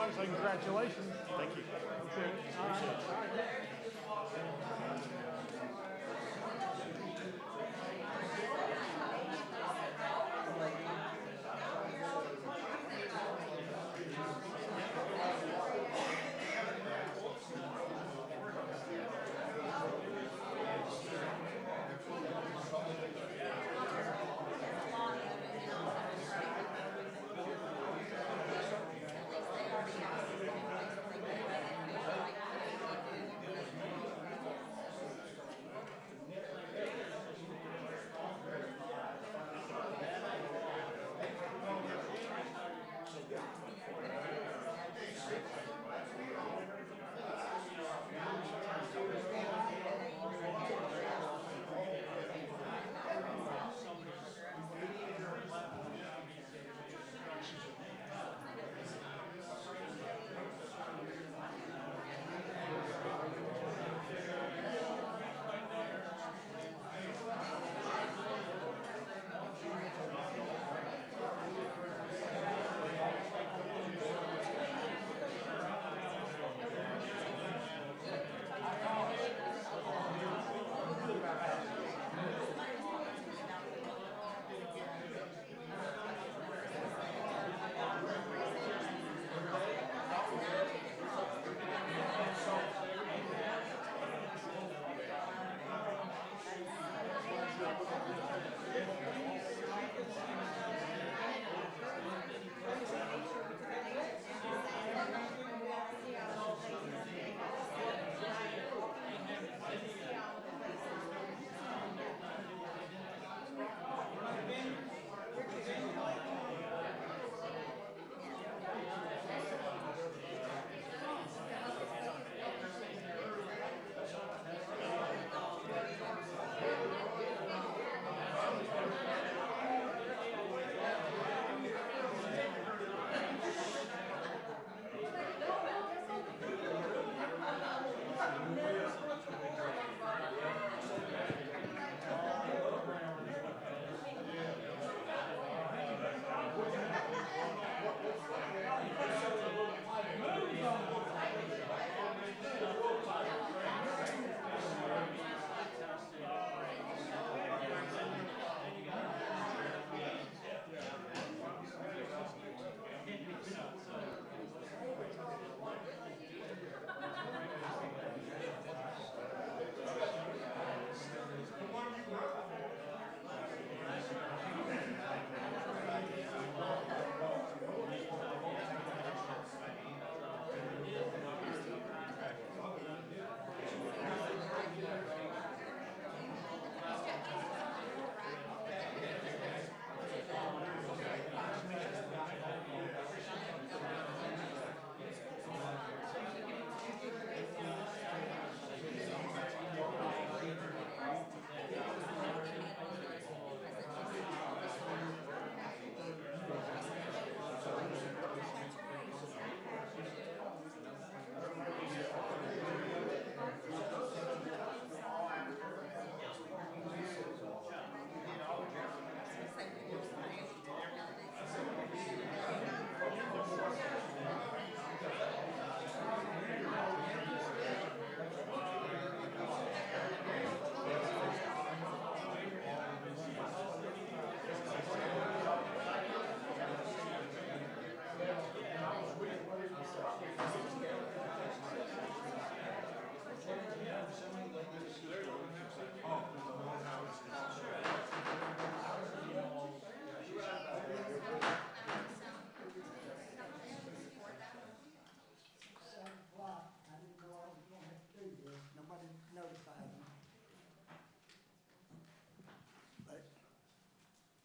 I say congratulations. Thank you. Okay. All right. All right.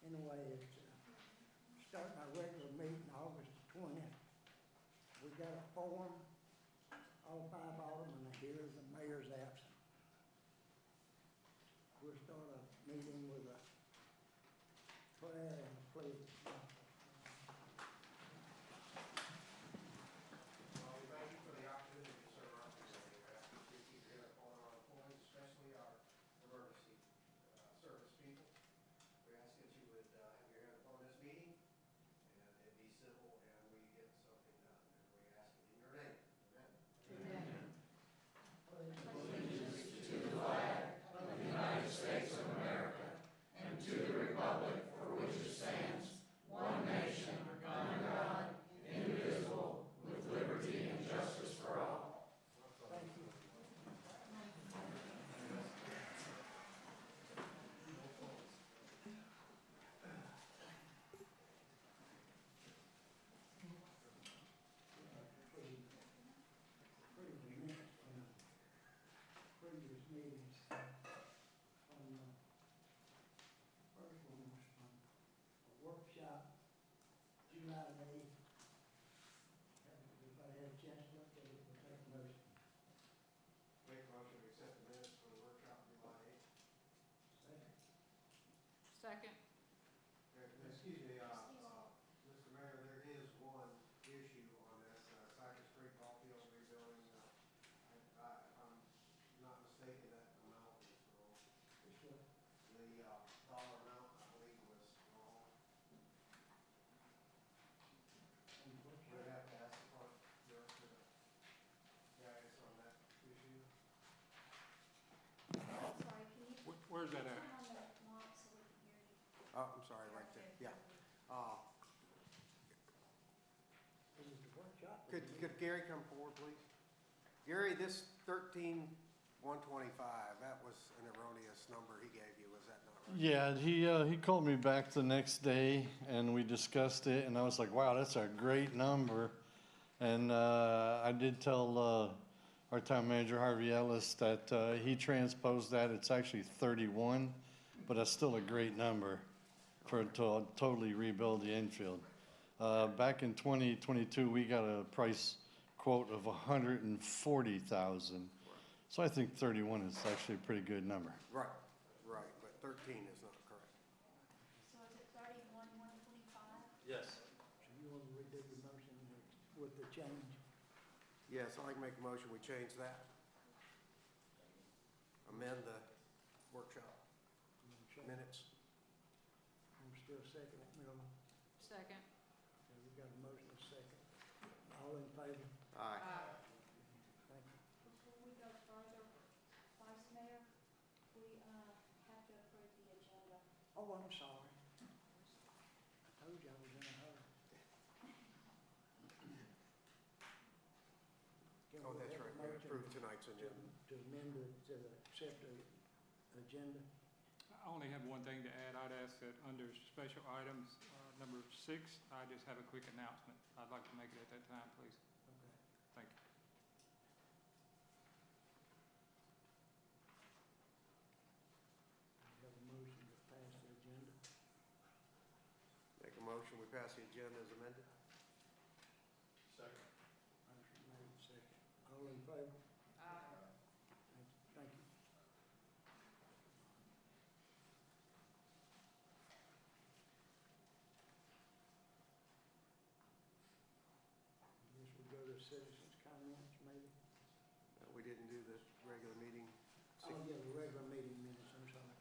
Anyway, it's starting our regular meeting August 20th. We got a forum, all 5 aldermen are here, the mayor's absent. We'll start a meeting with a prayer and please. Well, we thank you for the opportunity to serve our community. We ask that you keep your hand upon our employees, especially our emergency service people. We ask that you would have your hand upon this meeting and it be civil and we get something done. And we ask meetings. On the first one was from a workshop, July the 8th. Everybody had a chance to look at it, we'll take a motion. Make a motion to accept the minutes for the workshop July 8th. Second. Second. Excuse me, Mr. Mayor, there is one issue on this, Cypress Creek ball field rebuilding. If I'm not mistaken, that amount is wrong. Which one? The dollar amount, I believe, was wrong. On the We workshop? have to ask the park director to guide us on that issue. Sorry, can you Where's that turn at? on the mic so we can hear you? Oh, I'm sorry, right there, yeah. Is it the workshop? or Could the- Gary come forward, please? Gary, this 13,125, that was an erroneous number he gave you, was that not right? Yeah, he called me back the next day and we discussed it and I was like, wow, that's a great number. And I did tell our town manager Harvey Ellis that he transposed that. It's actually 31, but that's still a great number for to totally rebuild the infield. Back in 2022, we got a price quote of 140,000. So I think 31 is actually a pretty good number. Right, right, but 13 is not correct. So is it 31,125? Yes. So you want to redo the motion with the change? Yes, I'd like to make a motion, we change that. Amend the workshop minutes. I'm still second it, Miller. Second. Okay, we've got a motion and a second. All in favor? Aye. Thank you. Before we go further, Vice Mayor, we have to approve the agenda. Oh, I'm sorry. I told you I was in a hurry. Can Oh, we that's have a right, we motion approved tonight's agenda. To amend the, to accept the agenda? I only have one thing to add. I'd ask that under special items, number 6, I just have a quick announcement. I'd like to make it at that time, please. Okay. Thank you. We have a motion to pass the agenda. Make a motion, we pass the agenda as amended. Motion made, second. All in favor? Thank you. I guess we go to citizens' comments, maybe? We didn't do the regular meeting. Oh, yeah, the regular meeting minutes, I'm sorry.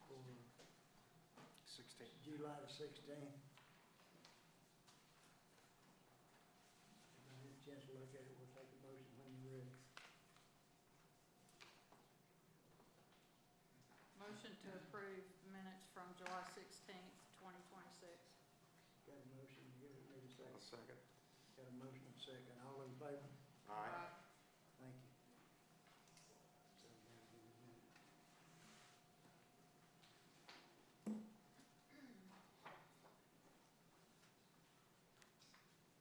For 16. July the 16th. If I had a chance to look at it, we'll take a motion when you're ready. Motion to approve minutes from July 16th, 2026. Got a motion, give it me a I'll second. second. Got a motion and a second. All in favor? Aye. Thank you. So now give me a minute.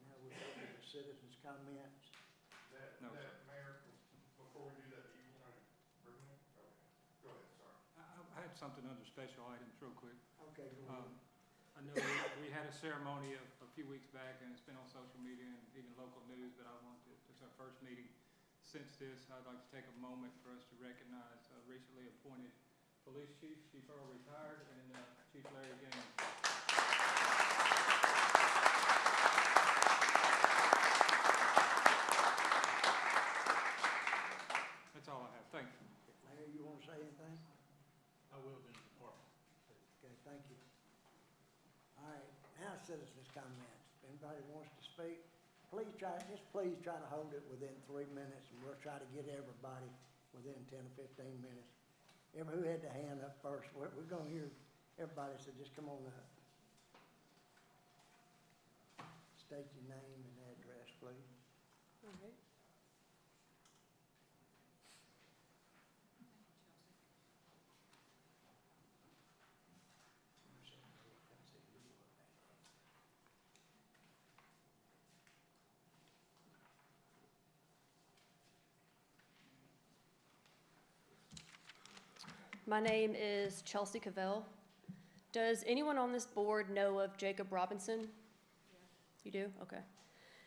Now we go to the citizens' comments. No, sir. Mayor, before we do that, do you want to bring it? Okay, go ahead, sorry. I had something under special items real quick. Okay, go ahead. I know we had a ceremony a few weeks back, and it's been on social media and even local news, but I wanted to, it's our first meeting since this. I'd like to take a moment for us to recognize recently appointed police chief, Chief Earl retired, and Chief Larry Gaines. That's all I have. Thank you. Larry, you want to say anything? I will in the department. Okay, thank you. All right, now citizens' comments. If anybody wants to speak, please try to hold it within 3 minutes, and we'll try to get everybody within 10 or 15 minutes. Who had their hand up first? We're gonna hear everybody, so just come on up. State your name and address, please. My name is Chelsea Cavell. Does anyone on this board know of Jacob Robinson? You do? Okay.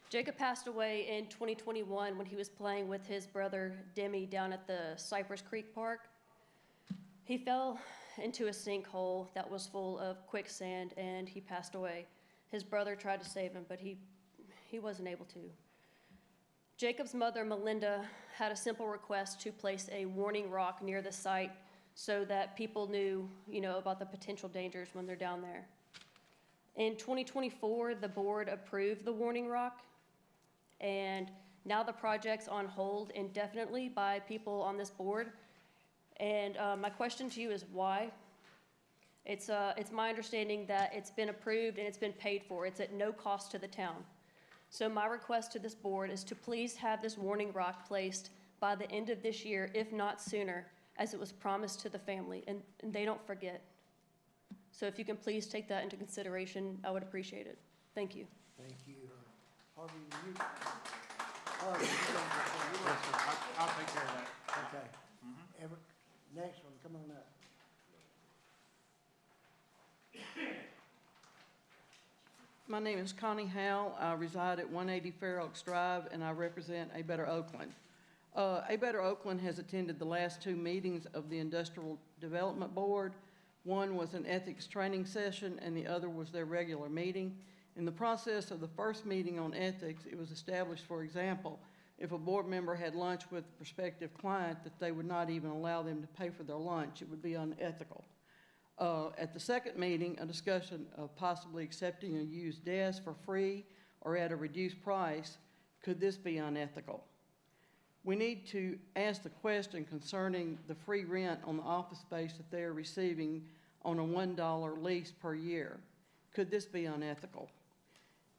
Jacob passed away in 2021 when he was playing with his brother Demi down at the Cypress Creek Park. He fell into a sinkhole that was full of quicksand and he passed away. His brother tried to save him, but he wasn't able to. Jacob's mother, Melinda, had a simple request to place a warning rock near the site so that people knew, about the potential dangers when they're down there. In 2024, the board approved the warning rock, and now the project's on hold indefinitely by people on this board. And my question to you is why? It's my understanding that it's been approved and it's been paid for. It's at no cost to the town. So my request to this board is to please have this warning rock placed by the end of this year, if not sooner, as it was promised to the family, and they don't forget. So if you can please take that into consideration, I would appreciate it. Thank you. Thank you. Harvey, Yes, sir. I'll take care of that. okay. Next one, come on up. My name is Connie Howe. I reside at 180 Fair Oaks Drive, and I represent A Better Oakland. A Better Oakland has attended the last 2 meetings of the Industrial Development Board. One was an ethics training session, and the other was their regular meeting. In the process of the first meeting on ethics, it was established, for example, if a board member had lunch with a prospective client, that they would not even allow them to pay for their lunch. It would be unethical. At the second meeting, a discussion of possibly accepting a used desk for free or at a reduced price. Could this be unethical? We need to ask the question concerning the free rent on the office space that they are receiving on a $1 lease per year. Could this be unethical?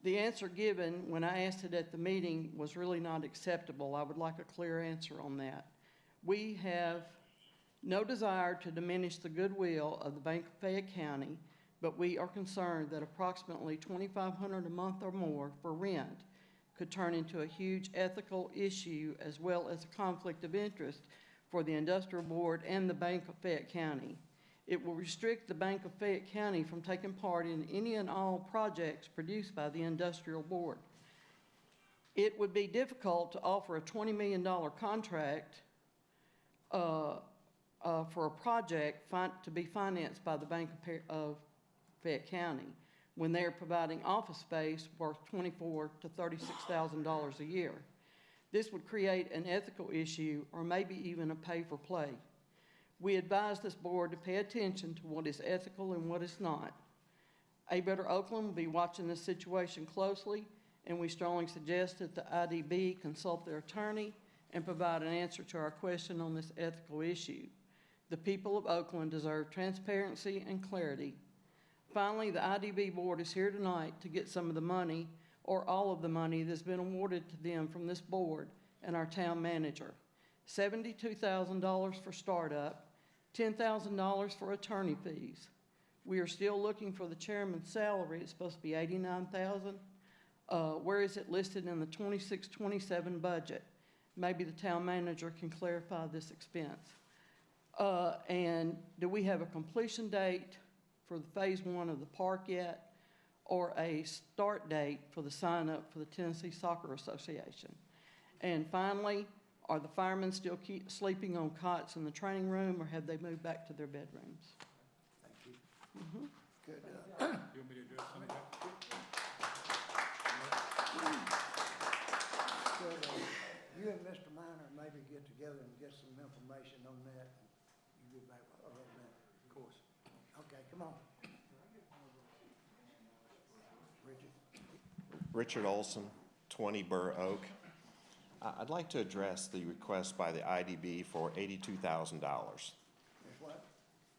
The answer given when I asked it at the meeting was really not acceptable. I would like a clear answer on that. We have no desire to diminish the goodwill of the Bank of Fayette County, but we are concerned that approximately $2,500 a month or more for rent could turn into a huge ethical issue as well as a conflict of interest for the Industrial Board and the Bank of Fayette County. It will restrict the Bank of Fayette County from taking part in any and all projects produced by the Industrial Board. It would be difficult to offer a $20 million contract for a project to be financed by the Bank of Fayette County when they are providing office space worth $24,000 to $36,000 a year. This would create an ethical issue or maybe even a pay-for-play. We advise this board to pay attention to what is ethical and what is not. A Better Oakland will be watching this situation closely, and we strongly suggest that the IDB consult their attorney and provide an answer to our question on this ethical issue. The people of Oakland deserve transparency and clarity. Finally, the IDB board is here tonight to get some of the money or all of the money that's been awarded to them from this board and our town manager. $72,000 for startup, $10,000 for attorney fees. We are still looking for the chairman's salary. It's supposed to be $89,000. Where is it listed in the 26-27 budget? Maybe the town manager can clarify this expense. And do we have a completion date for the phase 1 of the park yet, or a start date for the sign up for the Tennessee Soccer Association? And finally, are the firemen still sleeping on cots in the training room, or have they moved back to their bedrooms? Thank you. Mm-hmm. Good. You want me to address some of that? Good. You and Mr. Minor maybe get together and get some information on that. You get back with all that. Of course. Okay, come on. Richard. Richard Olson, 20 Burr Oak. I'd like to address the request by the IDB for $82,000. Yes, what?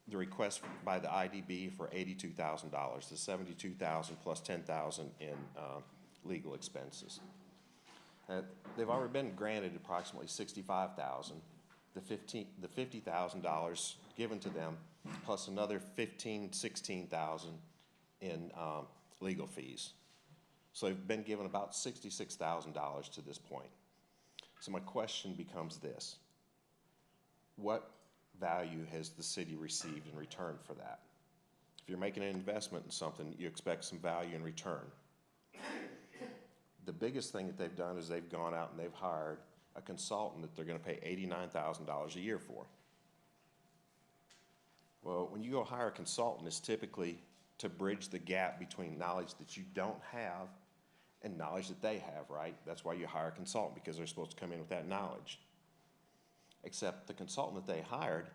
The request by the IDB for $82,000, the $72,000 plus $10,000 in legal expenses. They've already been granted approximately $65,000. The $50,000 given to them, plus another $15,000, $16,000 in legal fees. So they've been given about $66,000 to this point. So my question becomes this: what value has the city received in return for that? If you're making an investment in something, you expect some value in return. The biggest thing that they've done is they've gone out and they've hired a consultant that they're going to pay $89,000 a year for. Well, when you go hire a consultant, it's typically to bridge the gap between knowledge that you don't have and knowledge that they have, right? That's why you hire a consultant, because they're supposed to come in with that knowledge. Except the consultant that they hired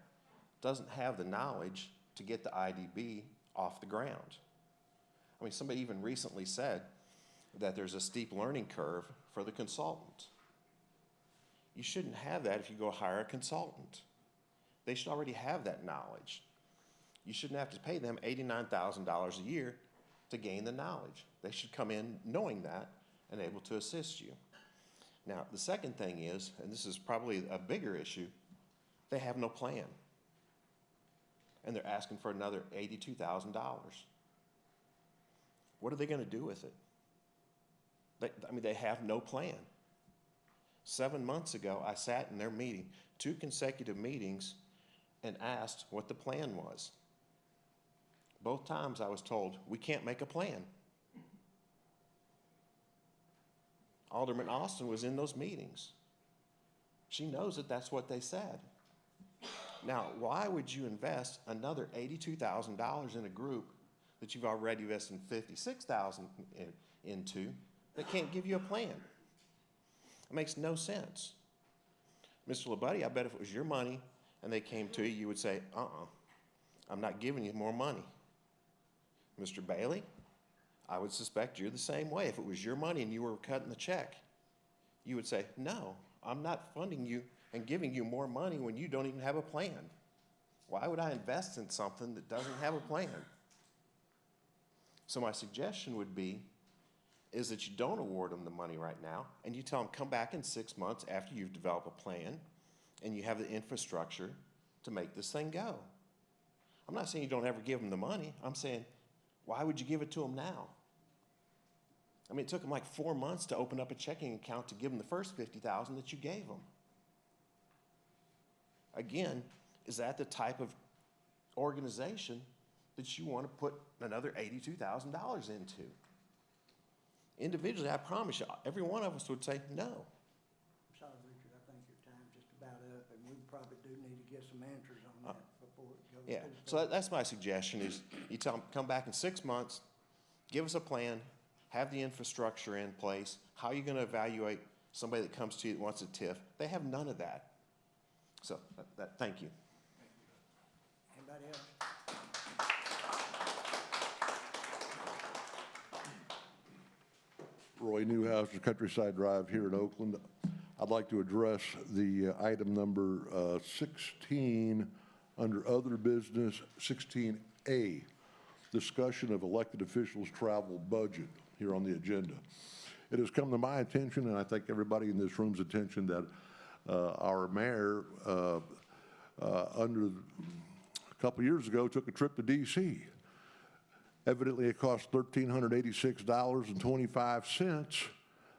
doesn't have the knowledge to get the IDB off the ground. I mean, somebody even recently said that there's a steep learning curve for the consultant. You shouldn't have that if you go hire a consultant. They should already have that knowledge. You shouldn't have to pay them $89,000 a year to gain the knowledge. They should come in knowing that and able to assist you. Now, the second thing is, and this is probably a bigger issue, they have no plan. And they're asking for another $82,000. What are they going to do with it? They have no plan. 7 months ago, I sat in their meeting, 2 consecutive meetings, and asked what the plan was. Both times I was told, we can't make a plan. Alderman Austin was in those meetings. She knows that that's what they said. Now, why would you invest another $82,000 in a group that you've already invested $56,000 into that can't give you a plan? It makes no sense. Mr. LaBuddy, I bet if it was your money and they came to you, you would say, I'm not giving you more money. Mr. Bailey, I would suspect you're the same way. If it was your money and you were cutting the check, you would say, no, I'm not funding you and giving you more money when you don't even have a plan. Why would I invest in something that doesn't have a plan? So my suggestion would be is that you don't award them the money right now, and you tell them come back in 6 months after you've developed a plan and you have the infrastructure to make this thing go. I'm not saying you don't ever give them the money. I'm saying, why would you give it to them now? I mean, it took them like 4 months to open up a checking account to give them the first $50,000 that you gave them. Again, is that the type of organization that you want to put another $82,000 into? Individually, I promise you, every one of us would say no. I'm sorry, Richard, I think your time's just about up, and we probably do need to get some answers on that before it goes. Yeah, too so far. that's my suggestion is you tell them, come back in 6 months, give us a plan, have the infrastructure in place. How are you going to evaluate somebody that comes to you that wants a TIF? They have none of that. So thank you. Anybody else? Roy Newhouse, Countryside Drive here in Oakland. I'd like to address the item number 16 under other business, 16A, discussion of elected officials' travel budget here on the agenda. It has come to my attention, and I think everybody in this room's attention, that our mayor, a couple years ago, took a trip to D.C. Evidently, it cost $1,386.25.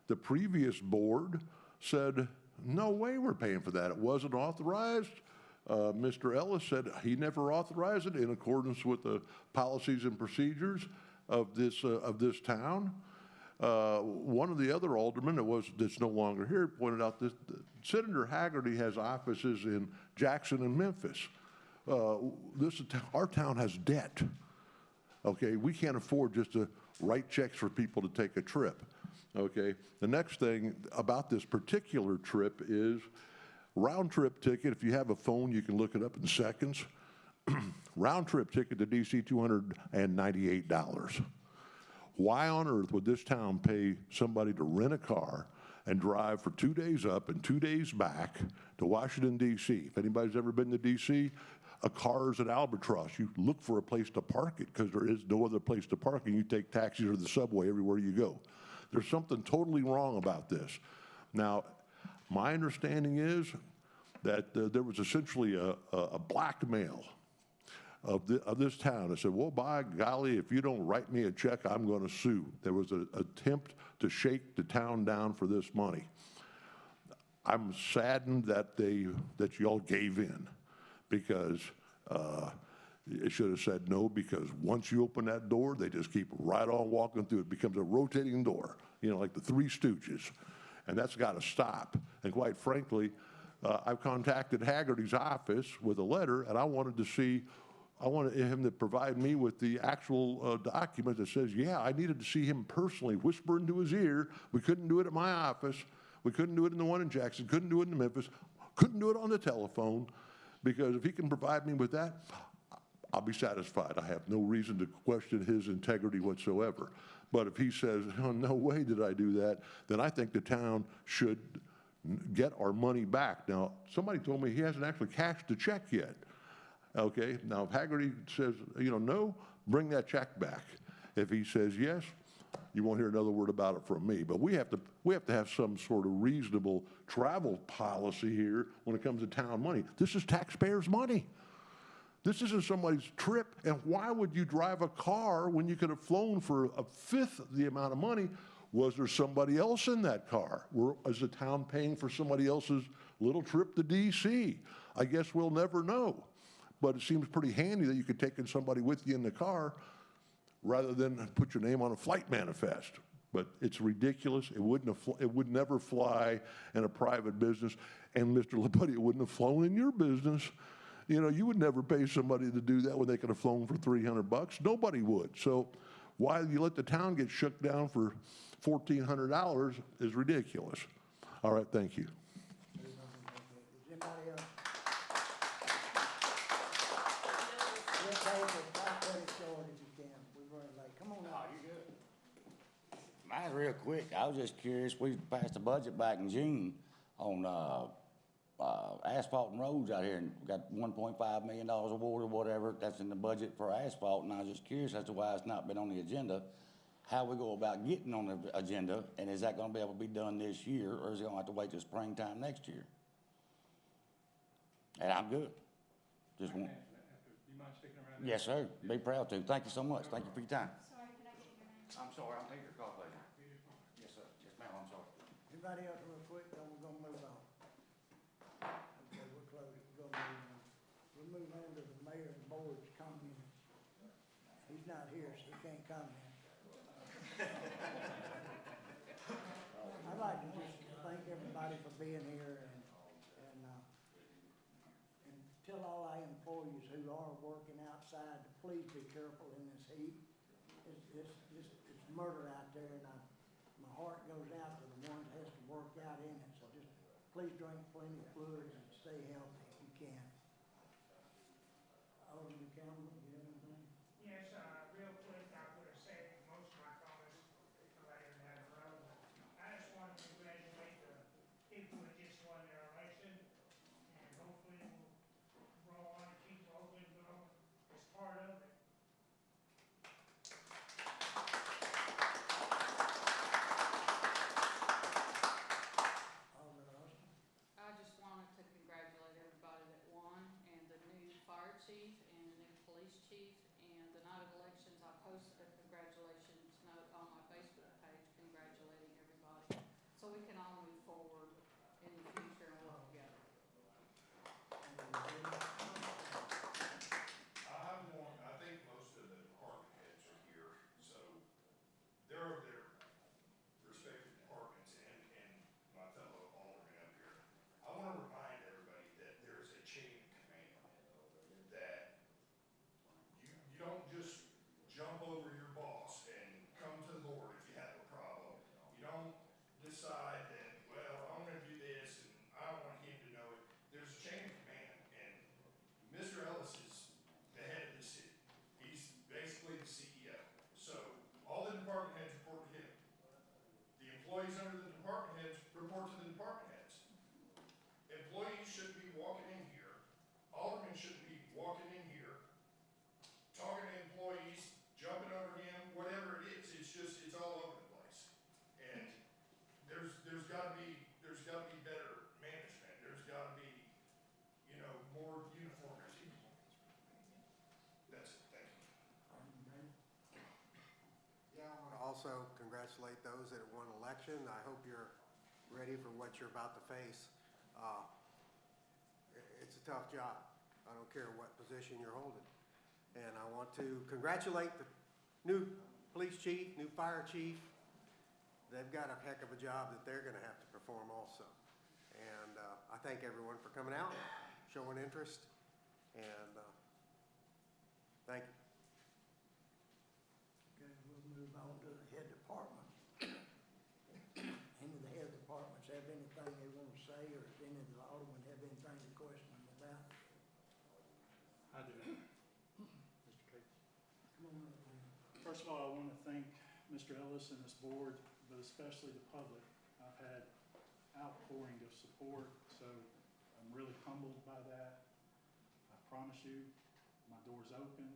The previous board said, no way we're paying for that. It wasn't authorized. Mr. Ellis said he never authorized it in accordance with the policies and procedures of this town. One of the other aldermen that's no longer here pointed out that Senator Haggerty has offices in Jackson and Memphis. Our town has debt. Okay, we can't afford just to write checks for people to take a trip. Okay, the next thing about this particular trip is round trip ticket. If you have a phone, you can look it up in seconds. Round trip ticket to DC, $298. Why on earth would this town pay somebody to rent a car and drive for 2 days up and 2 days back to Washington, D.C.? If anybody's ever been to D.C., a car is an albatross. You look for a place to park it because there is no other place to park, and you take taxis or the subway everywhere you go. There's something totally wrong about this. Now, my understanding is that there was essentially a blackmail of this town. They said, well, by golly, if you don't write me a check, I'm going to sue. There was an attempt to shake the town down for this money. I'm saddened that y'all gave in, because it should have said no, because once you open that door, they just keep right on walking through. It becomes a rotating door, you know, like the Three Stooges. And that's got to stop. And quite frankly, I've contacted Haggerty's office with a letter, and I wanted him to provide me with the actual document that says, yeah, I needed to see him personally, whisper into his ear. We couldn't do it at my office. We couldn't do it in the one in Jackson, couldn't do it in Memphis, couldn't do it on the telephone, because if he can provide me with that, I'll be satisfied. I have no reason to question his integrity whatsoever. But if he says, oh, no way did I do that, then I think the town should get our money back. Now, somebody told me he hasn't actually cashed the check yet. Okay, now if Haggerty says, you know, no, bring that check back. If he says yes, you won't hear another word about it from me. But we have to have some sort of reasonable travel policy here when it comes to town money. This is taxpayers' money. This isn't somebody's trip, and why would you drive a car when you could have flown for a fifth the amount of money? Was there somebody else in that car? Is the town paying for somebody else's little trip to D.C.? I guess we'll never know. But it seems pretty handy that you could take somebody with you in the car rather than put your name on a flight manifest. But it's ridiculous. It would never fly in a private business. And Mr. Labuddy, it wouldn't have flown in your business. You know, you would never pay somebody to do that when they could have flown for $300. Nobody would. So why you let the town get shook down for $1,400 is ridiculous. All right, thank you. Is anybody else? We'll take it, I'll cut it short if you can. We're running late. Come on now. You're good. Mine's real quick. I was just curious. We passed a budget back in June on asphalt and roads out here, and we got $1.5 million award or whatever. That's in the budget for asphalt, and I was just curious as to why it's not been on the agenda. How we go about getting on the agenda, and is that gonna be able to be done this year, or is it gonna have to wait till springtime next year? And I'm good. Just want. You mind sticking around? Yes, sir. Be proud to. Thank you so much. Thank you for your time. Sorry, can I get your name? I'm sorry. I'm taking your call, please. Yes, sir. Yes, ma'am. I'm sorry. Anybody else real quick, then we're gonna move on. Okay, we're closed, we're gonna move on. We'll move on to the mayor and board's comment. He's not here, so he can't comment. I'd like to just thank everybody for being here and tell all our employees who are working outside to please be careful in this heat. It's murder out there, and my heart goes out to the ones that has to work out in it. So just please drink plenty of fluids and stay healthy if you can. Alderman Campbell, do you have anything? Yes, real quick, I would have saved most of my comments for later down the road. I just want to congratulate the people that just won their election, and hopefully we'll roll on and keep Oakland going as part of it. Alderman Austin? I just wanted to congratulate everybody that won, and the new fire chief, and the new police chief, and the night of elections, I posted a congratulations note on my Facebook page congratulating everybody, so we can all move forward in the future and work together. I think most of the department heads are here, so they're over their respective departments and my fellow alderman up here. I want to remind everybody that there is a chain of command, that you don't just jump over your boss and come to the board if you have a problem. You don't decide that, well, I want to do this and I don't want him to know it. There's a chain of command, and Mr. Ellis is the head of the city. He's basically the CEO. So all the department heads report to him. The employees under the department heads report to the department heads. Employees shouldn't be walking in here. Aldermen shouldn't be walking in here, talking to employees, jumping over him, whatever it is. It's all over the place. And there's gotta be better management. There's gotta be, more uniformity. That's it. Thank you. Yeah, I want to also congratulate those that won election. I hope you're ready for what you're about to face. It's a tough job. I don't care what position you're holding. And I want to congratulate the new police chief, new fire chief. They've got a heck of a job that they're gonna have to perform also. And I thank everyone for coming out, showing interest, and thank you. Okay, we'll move on to the head department. Any of the head departments have anything they want to say, or does any of the aldermen have anything to question them about? I do. Mr. Page. Come on up, man. First of all, I want to thank Mr. Ellis and this board, but especially the public. I've had outpouring of support, so I'm really humbled by that. I promise you, my door's open.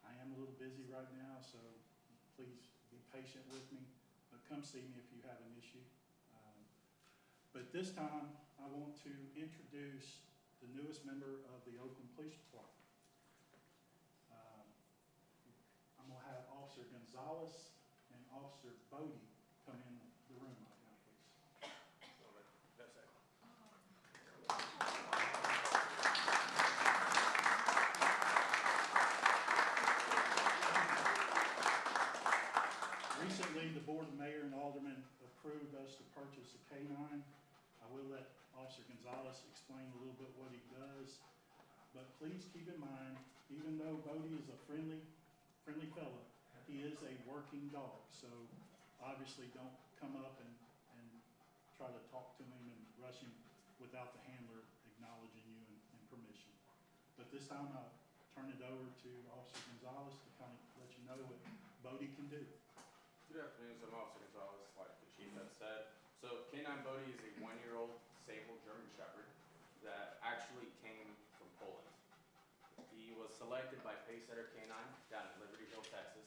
I am a little busy right now, so please be patient with me, but come see me if you have an issue. But this time, I want to introduce the newest member of the Oakland Police Department. I'm gonna have Officer Gonzalez and Officer Bodie come in the room right now, please. Recently, the Board of Mayor and Aldermen approved us to purchase a K-9. I will let Officer Gonzalez explain a little bit what he does, but please keep in mind, even though Bodie is a friendly fella, he is a working dog, so obviously don't come up and try to talk to him and rush him without the handler acknowledging you and permission. But this time I'll turn it over to Officer Gonzalez to kind of let you know what Bodie can do. Good afternoon, so I'm Officer Gonzalez, like the chief had said. So K9 Bodie is a 1-year-old sable German Shepherd that actually came from Poland. He was selected by Pacesetter K9 down in Liberty Hill, Texas,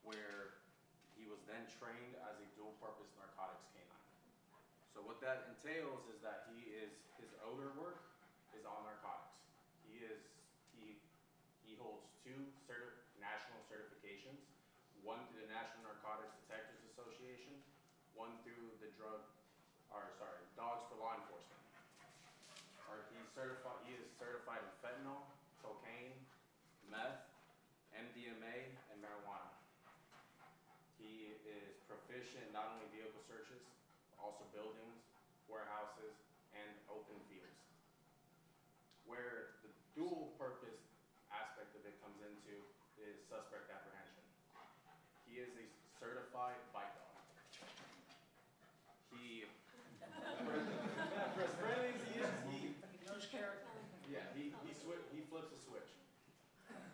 where he was then trained as a dual-purpose narcotics K9. So what that entails is that his odor work is on narcotics. He holds 2 national certifications, one through the National Narcotics Detectives Association, one through the Dogs for Law Enforcement. He is certified in fentanyl, cocaine, meth, MDMA, and marijuana. He is proficient in not only vehicle searches, but also buildings, warehouses, and open fields. Where the dual purpose aspect of it comes into is suspect apprehension. He is a certified bite dog. He, for as friendly as he is, he flips a switch.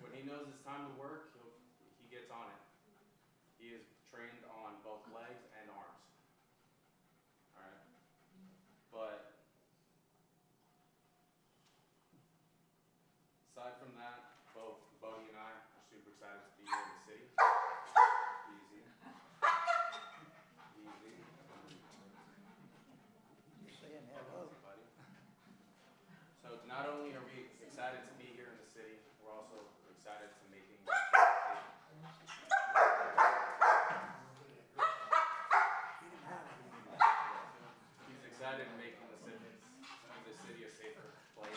When he knows it's time to work, he gets on it. He is trained on both legs and arms. All right, but aside from that, both Bodie and I are super excited to be here in the city. Easy. You're saying hello. Buddy. So not only are we excited to be here in the city, we're also excited to making. He's excited in making the city a safer place.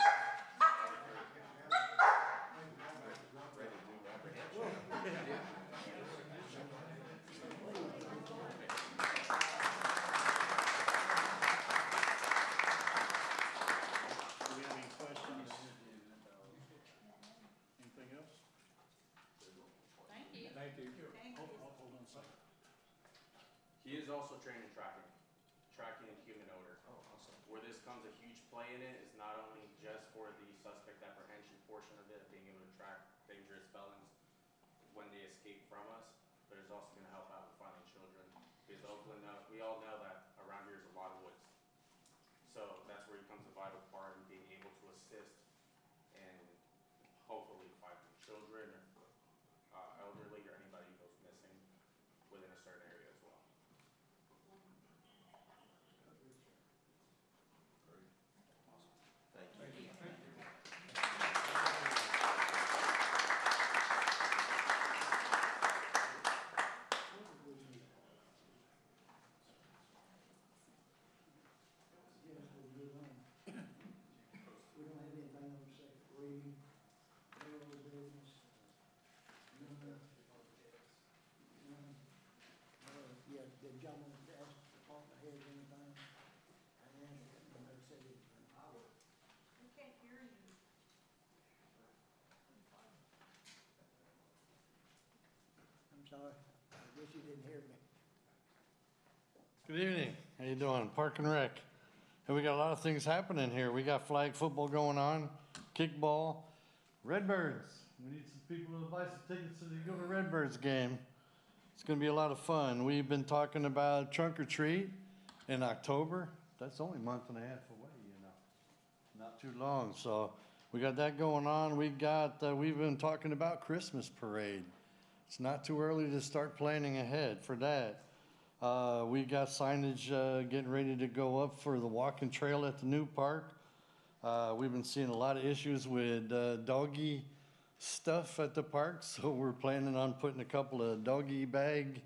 Do we have any questions? Anything else? Thank you. Thank you. Hold on a second. He is also trained in tracking and human odor. Oh, awesome. Where this comes a huge play in it is not only just for the suspect apprehension portion of it, being able to track dangerous felons when they escape from us, but it's also going to help out with finding children. Because Oakland, we all know that around here is a lot of woods. So that's where he becomes a vital part in being able to assist and hopefully finding children or elderly or anybody who goes missing within a certain area as well. Thank you. I'm sorry. I guess you didn't hear me. Good evening. How you doing? Park and Rec. Hey, we got a lot of things happening here. We got flag football going on, kickball, Redbirds. We need some people to buy some tickets so they can go to Redbirds game. It's gonna be a lot of fun. We've been talking about trunk or treat in October. That's only a month and a half away, you know. Not too long, so we got that going on. We've been talking about Christmas parade. It's not too early to start planning ahead for that. We got signage getting ready to go up for the walking trail at the new park. We've been seeing a lot of issues with doggy stuff at the park, so we're planning on putting a couple of doggy bag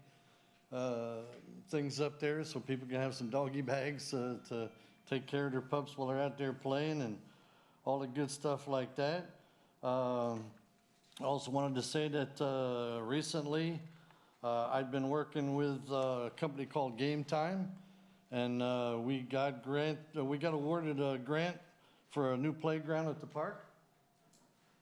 things up there so people can have some doggy bags to take care of their pups while they're out there playing and all the good stuff like that. I also wanted to say that recently I've been working with a company called Game Time, and we got awarded a grant for a new playground at the park.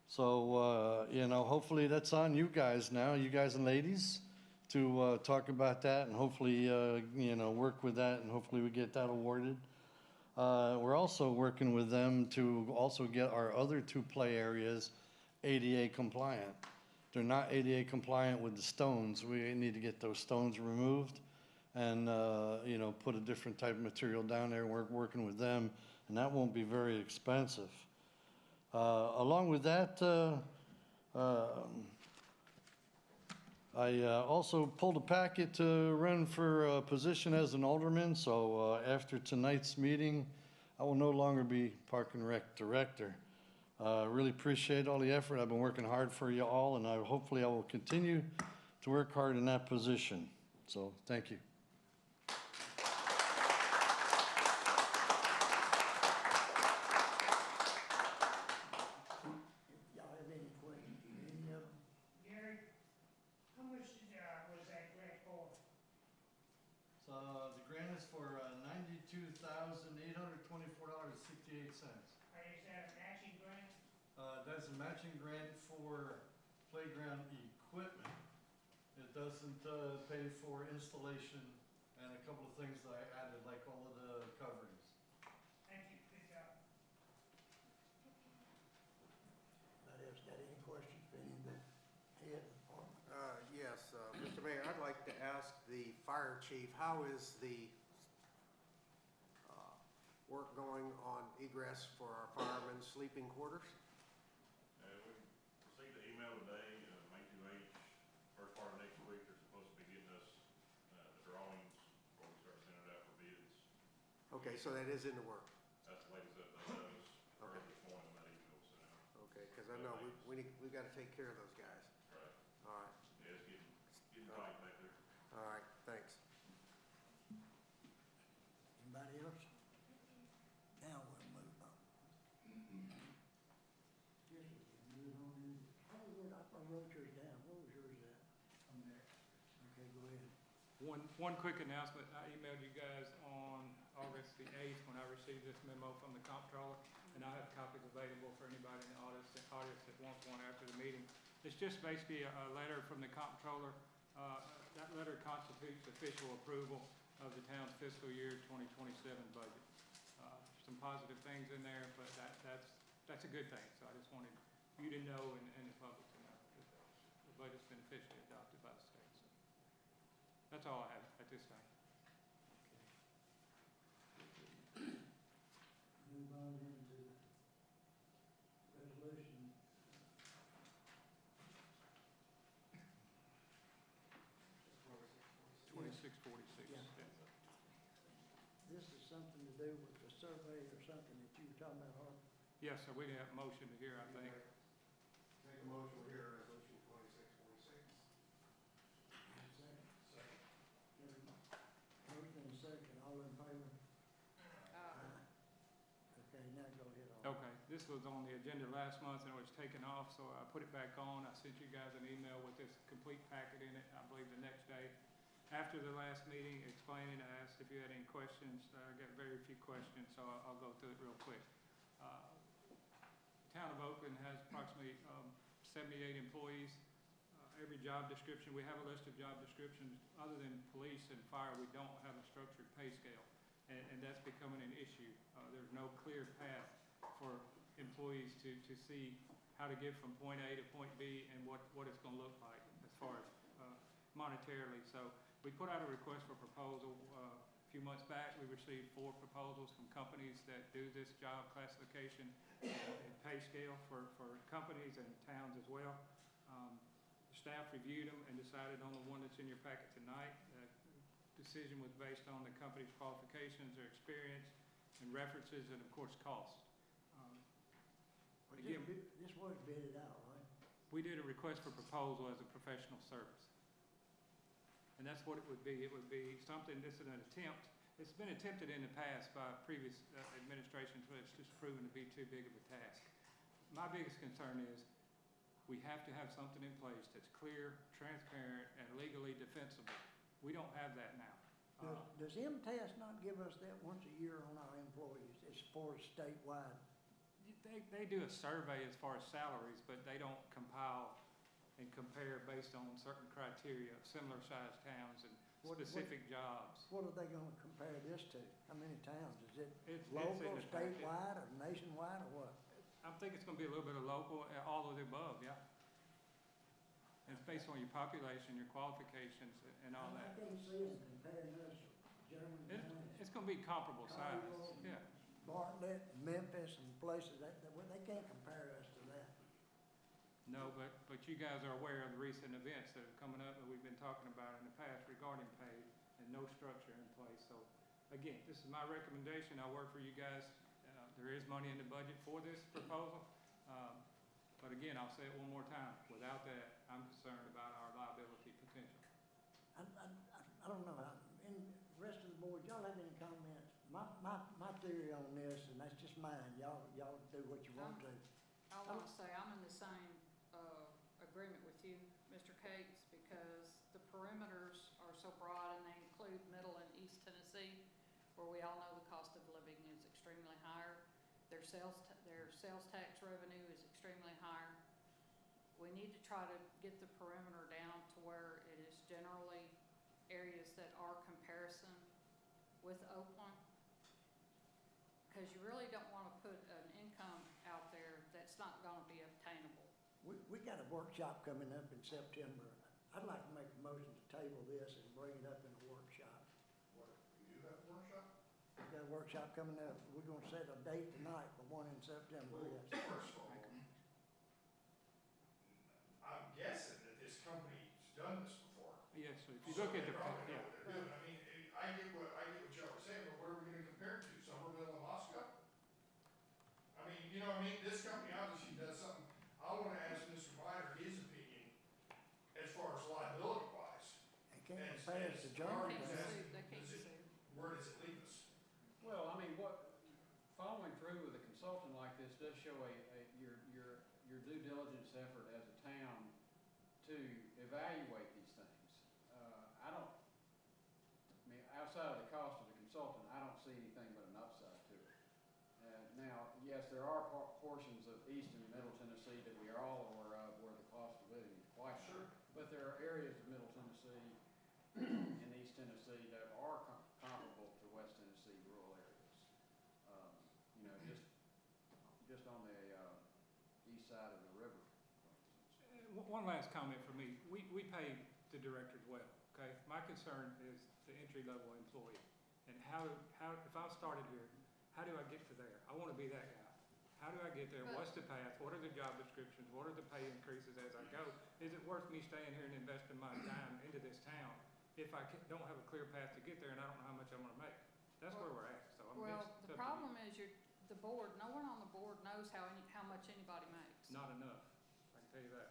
So, you know, hopefully that's on you guys now, you guys and ladies, to talk about that and hopefully, you know, work with that and hopefully we get that awarded. We're also working with them to also get our other two play areas ADA compliant. They're not ADA compliant with the stones. We need to get those stones removed and, you know, put a different type of material down there. We're working with them, and that won't be very expensive. Along with that, I also pulled a packet to run for a position as an alderman, so after tonight's meeting, I will no longer be Park and Rec Director. Really appreciate all the effort. I've been working hard for you all, and hopefully I will continue to work hard in that position. So, thank you. Y'all have any questions, any of them? Gary, how much was that grant for? So the grant is for $92,824.68. Is that a matching grant? That's a matching grant for playground equipment. It doesn't pay for installation and a couple of things that I added, like all of the coverings. Thank you, good job. Anybody else got any questions for any of the head of the department? Yes, Mr. Mayor, I'd like to ask the fire chief, how is the work going on egress for our firemen's sleeping quarters? We received an email today, May 2H, first part of next week, they're supposed to be getting us the drawings before we start sending it out for bids. Okay, so that is in the work. That's the latest update that was heard this morning when that email was sent out. Okay, because I know we got to take care of those guys. Right. All right, Yeah, it's getting tight back there. all right, thanks. Anybody else? Now we'll move on. Yes, we can move on in. Oh, wait, I wrote yours down. What was yours at? I'm there. Okay, go ahead. One quick announcement. I emailed you guys on August the 8th when I received this memo from the comptroller, and I have copies available for anybody in the audience that wants one after the meeting. It's just basically a letter from the comptroller. That letter constitutes official approval of the town's fiscal year 2027 budget. Some positive things in there, but that's a good thing. So I just wanted you to know and the public to know that the budget's been officially adopted by the state. So that's all I have at this time. Move on into resolution. Twenty-six 46. Yeah. This is something to do with the survey or something that you were talking about, Harvey? Yes, sir. We didn't have a motion to hear, I think. Make a motion to hear resolution 2646. Second. Motion and second, all in favor? Aye. Okay, now go ahead. Alderman. Okay, this was on the agenda last month and it was taken off, so I put it back on. I sent you guys an email with this complete packet in it, I believe the next day. After the last meeting, explaining, I asked if you had any questions. I got very few questions, so I'll go through it real quick. The town of Oakland has approximately 78 employees. every job description, we have a list of job descriptions. Other than police and fire, we don't have a structured pay scale, and that's becoming an issue. There's no clear path for employees to see how to get from point A to point B and what it's gonna look like as far as monetarily. So we put out a request for proposal a few months back. We received 4 proposals from companies that do this job classification and pay scale for companies and towns as well. Staff reviewed them and decided on the one that's in your packet tonight. Decision was based on the company's qualifications, their experience, and references, and of course, cost. Again, This was bidded out, right? we did a request for proposal as a professional service. And that's what it would be. It would be something, this is an attempt. It's been attempted in the past by previous administrations, but it's just proven to be too big of a task. My biggest concern is we have to have something in place that's clear, transparent, and legally defensible. We don't have that now. Does MTS not give us that once a year on our employees as far as statewide? They do a survey as far as salaries, but they don't compile and compare based on certain criteria of similar sized towns and specific jobs. What are they gonna compare this to? How many towns? Is it It's local, in the packet. statewide, or nationwide, or what? I think it's gonna be a little bit of local, all of the above, yeah. And it's based on your population, your qualifications, and all I that. can't see them comparing us to German County, It's gonna be comparable size, Collierville, yeah. Bartlett, Memphis, and places well, they can't compare us to that. No, but you guys are aware of the recent events that are coming up that we've been talking about in the past regarding pay and no structure in place. So again, this is my recommendation. I'll work for you guys. There is money in the budget for this proposal. But again, I'll say it one more time. Without that, I'm concerned about our liability potential. I don't know, in the rest of the board, y'all have any comments? My theory on this, and that's just mine, y'all do what you want to. I want to say I'm in the same agreement with you, Mr. Cates, because the perimeters are so broad and they include Middle and East Tennessee, where we all know the cost of living is extremely higher. Their sales tax revenue is extremely higher. We need to try to get the perimeter down to where it is generally areas that are comparison with Oakland. Because you really don't want to put an income out there that's not going to be obtainable. We got a workshop coming up in September. I'd like to make a motion to table this and bring it up in a workshop. What, you have a workshop? We got a workshop coming up. We're gonna set a date tonight for one in September, Well, yes. first of all, I'm guessing that this company's done this before. Yes, so if you So look at they the, probably know yeah. what they're doing. I mean, I get what y'all are saying, but where are we gonna compare it to? Somerville and Moscow? I mean, you know what I mean? This company obviously does something. I wanna ask Mr. Viner his opinion as far as liability wise. They can't compare us to Germany. They can't sue. Where does it leave us? Well, I mean, following through with a consultant like this does show your due diligence effort as a town to evaluate these things. Outside of the cost of the consultant, I don't see anything but an upside to it. Now, yes, there are portions of East and Middle Tennessee that we are all aware of where the cost of living is quite high. But there are areas of Middle Tennessee and East Tennessee that are comparable to West Tennessee rural areas. Just on the east side of the river, for instance. One last comment from me. We pay the directors well, okay? My concern is the entry-level employee. And how, if I started here, how do I get to there? I want to be that guy. How do I get there? What's the path? What are the job descriptions? What are the pay increases as I go? Is it worth me staying here and investing my time into this town if I don't have a clear path to get there and I don't know how much I'm going to make? That's where we're at. So Well, the problem is the board, no one on the board knows how much anybody makes. Not enough. I can tell you that.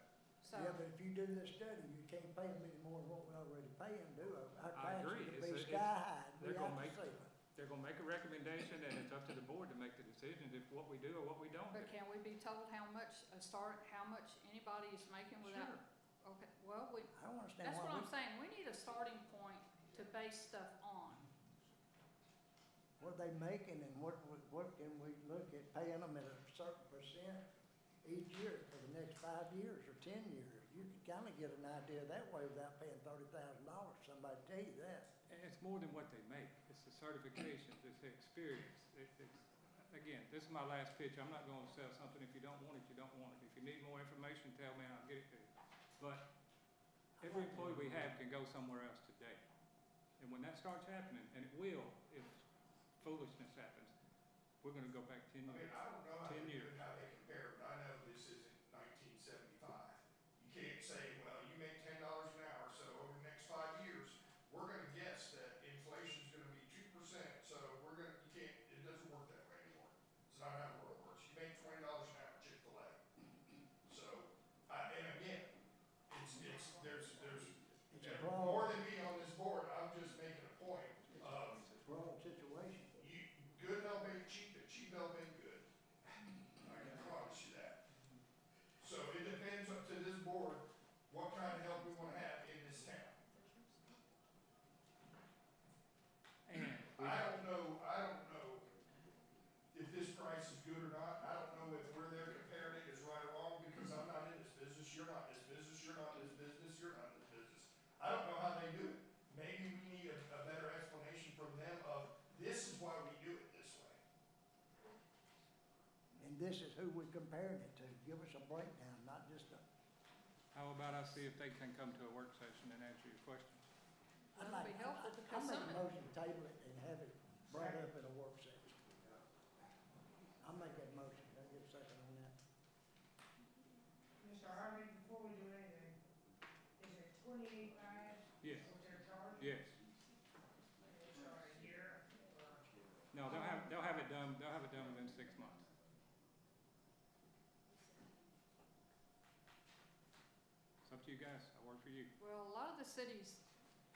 So, Yeah, but if you do this study, you can't pay them any more than what we already pay them, do we? Our I agree. taxes will be It's- sky high. they're We gonna have to make- see it. They're going to make a recommendation and it's up to the board to make the decisions if what we do or what we don't do. but can we be told how much anybody is making without? Sure. Okay, well, I don't understand that's what why I'm saying. We need a starting point to base stuff on. what they making and what can we look at paying them at a certain percent each year for the next 5 years or 10 years. you could kinda get an idea that way without paying $30,000, somebody tell you that. And it's more than what they make. It's the certifications, it's the experience. Again, this is my last pitch. I'm not gonna sell something. If you don't want it, you don't want it. If you need more information, tell me and I'll get it to you. But every employee we have can go somewhere else today. And when that starts happening, and it will, if foolishness happens, we're gonna go back 10 I mean, years. I don't know how 10 years. they compare, but I know this isn't 1975. You can't say, well, you make $10 an hour, so over the next 5 years, we're gonna guess that inflation's gonna be 2%, so you can't, it doesn't work that way anymore. It's not how the world works. You make $20 an hour, Chick-fil-A. So, and again, It's a and broad, more than me on this board, I'm just making a point of, it's a broad situation. good help ain't cheap, and cheap help ain't good. I can promise you that. So it depends up to this board, what kind of help we wanna have in this town. And I don't know if this price is good or not. I don't know if where they're comparing it is right or wrong, because I'm not in this business, you're not in this business, you're not in this business, you're not in this business. I don't know how they do it. Maybe we need a better explanation from them of, this is why we do it this way. And this is who we're comparing it to. Give us a breakdown, not just a, how about I see if they can come to a work session and answer your questions? I'd That'd like, be helpful I'll because make some a of motion to table it and have it brought up at a work session. I'll make that motion. Can I get a second on that? Mr. Harvey, before we do anything, is it 28.5? Yes. What they're charging? Yes. It's a year, or? No, they'll have it done within 6 months. It's up to you guys. I work for you. Well, a lot of the cities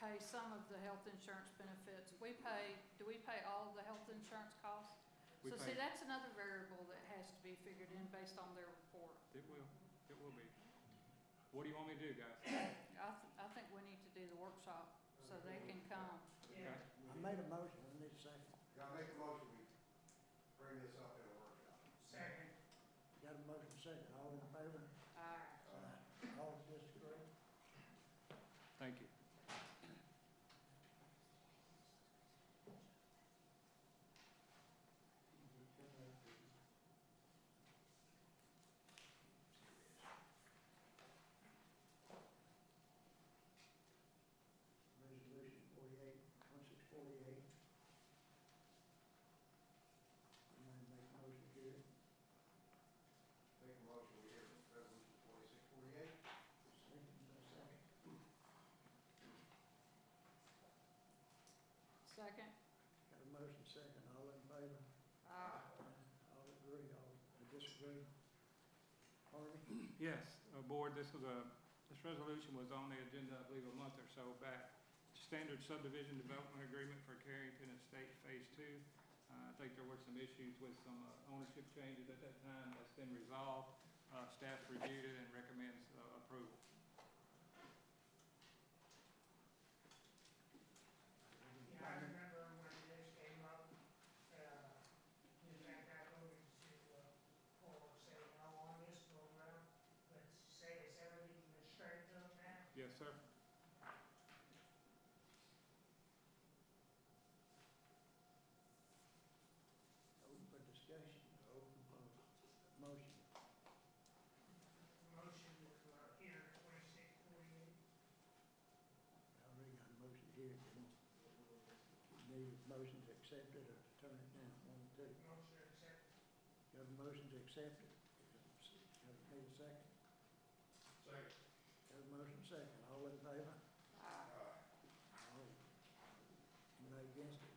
pay some of the health insurance benefits. Do we pay all of the health insurance costs? We So pay- see, that's another variable that has to be figured in based on their report. It will be. What do you want me to do, guys? I think we need to do the workshop so they can come. Okay. I made a motion. I need a second. Gotta make a motion, we bring this up in a workshop. Second. Got a motion second. All in favor? All disagree? Thank you. Resolution 2648. Somebody make a motion here. Make a motion, we hear resolution 2648. Second, second. Second? Got a motion second. All in favor? All agree, all disagree? Harvey? Yes, Board, this resolution was on the agenda, I believe, a month or so back. Standard subdivision development agreement for Carrington Estate Phase 2. I think there were some issues with some ownership changes at that time. That's been resolved. Staff reviewed it and recommends approval. Yeah, I remember when this came up, in fact, I voted to, say no on this program. Let's say it's everything's been straightened up now. Yes, sir. Open for discussion, open for motion. Motion to, hear 2648. I already got a motion here. Need a motion to accept it or to turn it down, one or two. Motion accepted. Got a motion to accept it? Need a second? Second. Got a motion second, all in favor? Uh, All. Anybody against it?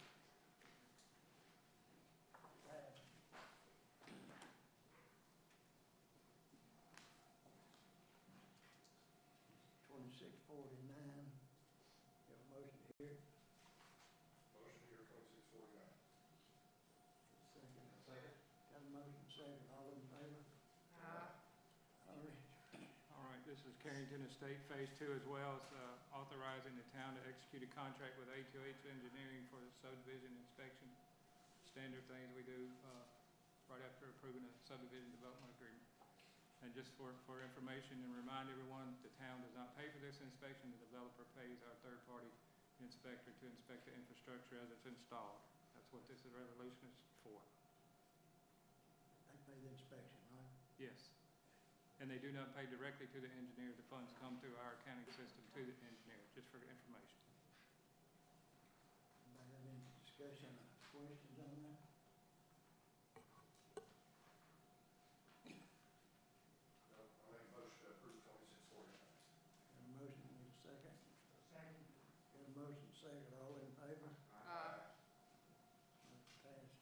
Passed. Twenty-six forty-nine. Got a motion here. Motion to hear 2649. Second. Second. Got a motion second, all in favor? All right. All right, this is Carrington Estate Phase 2 as well. It's authorizing the town to execute a contract with A2H Engineering for the subdivision inspection. Standard things we do right after approving a subdivision development agreement. And just for information and remind everyone, the town does not pay for this inspection. The developer pays our third-party inspector to inspect the infrastructure as it's installed. That's what this resolution is for. They pay the inspection, right? Yes. And they do not pay directly to the engineer. The funds come through our accounting system to the engineer, just for information. Anybody have any discussion or questions on that? No, I make a motion to approve 2649. Got a motion, need a second? Second. Got a motion, second, all in favor? Aye. Motion passes.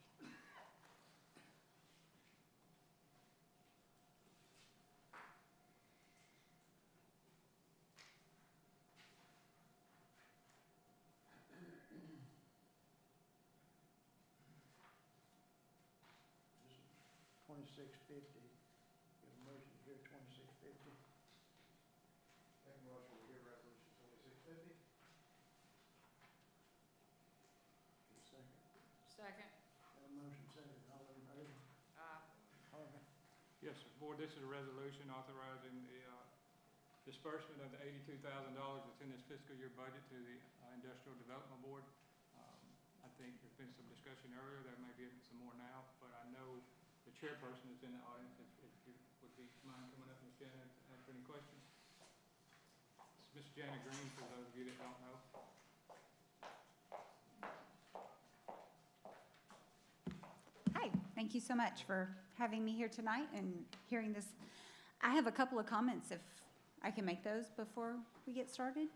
This is 2650. Got a motion here, 2650. Make a motion to hear resolution 2650. Get a second. Second. Got a motion, second, all in favor? Aye. Harvey? Yes, sir. Board, this is a resolution authorizing the disbursement of the $82,000 that's in this fiscal year budget to the Industrial Development Board. I think there's been some discussion earlier. There may be some more now, but I know the chairperson is in the audience. If you would be mind coming up, Ms. Janet, to answer any questions? It's Ms. Janet Green, for those of you that don't know. Hi, thank you so much for having me here tonight and hearing this. I have a couple of comments, if I can make those before we get started.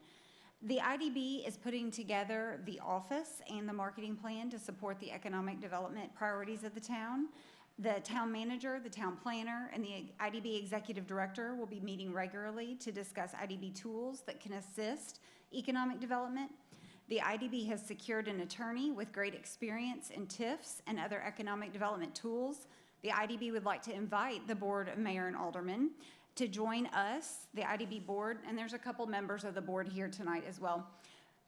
The IDB is putting together the office and the marketing plan to support the economic development priorities of the town. The town manager, the town planner, and the IDB executive director will be meeting regularly to discuss IDB tools that can assist economic development. The IDB has secured an attorney with great experience in TIFs and other economic development tools. The IDB would like to invite the board of mayor and aldermen to join us, the IDB board, and there's a couple members of the board here tonight as well.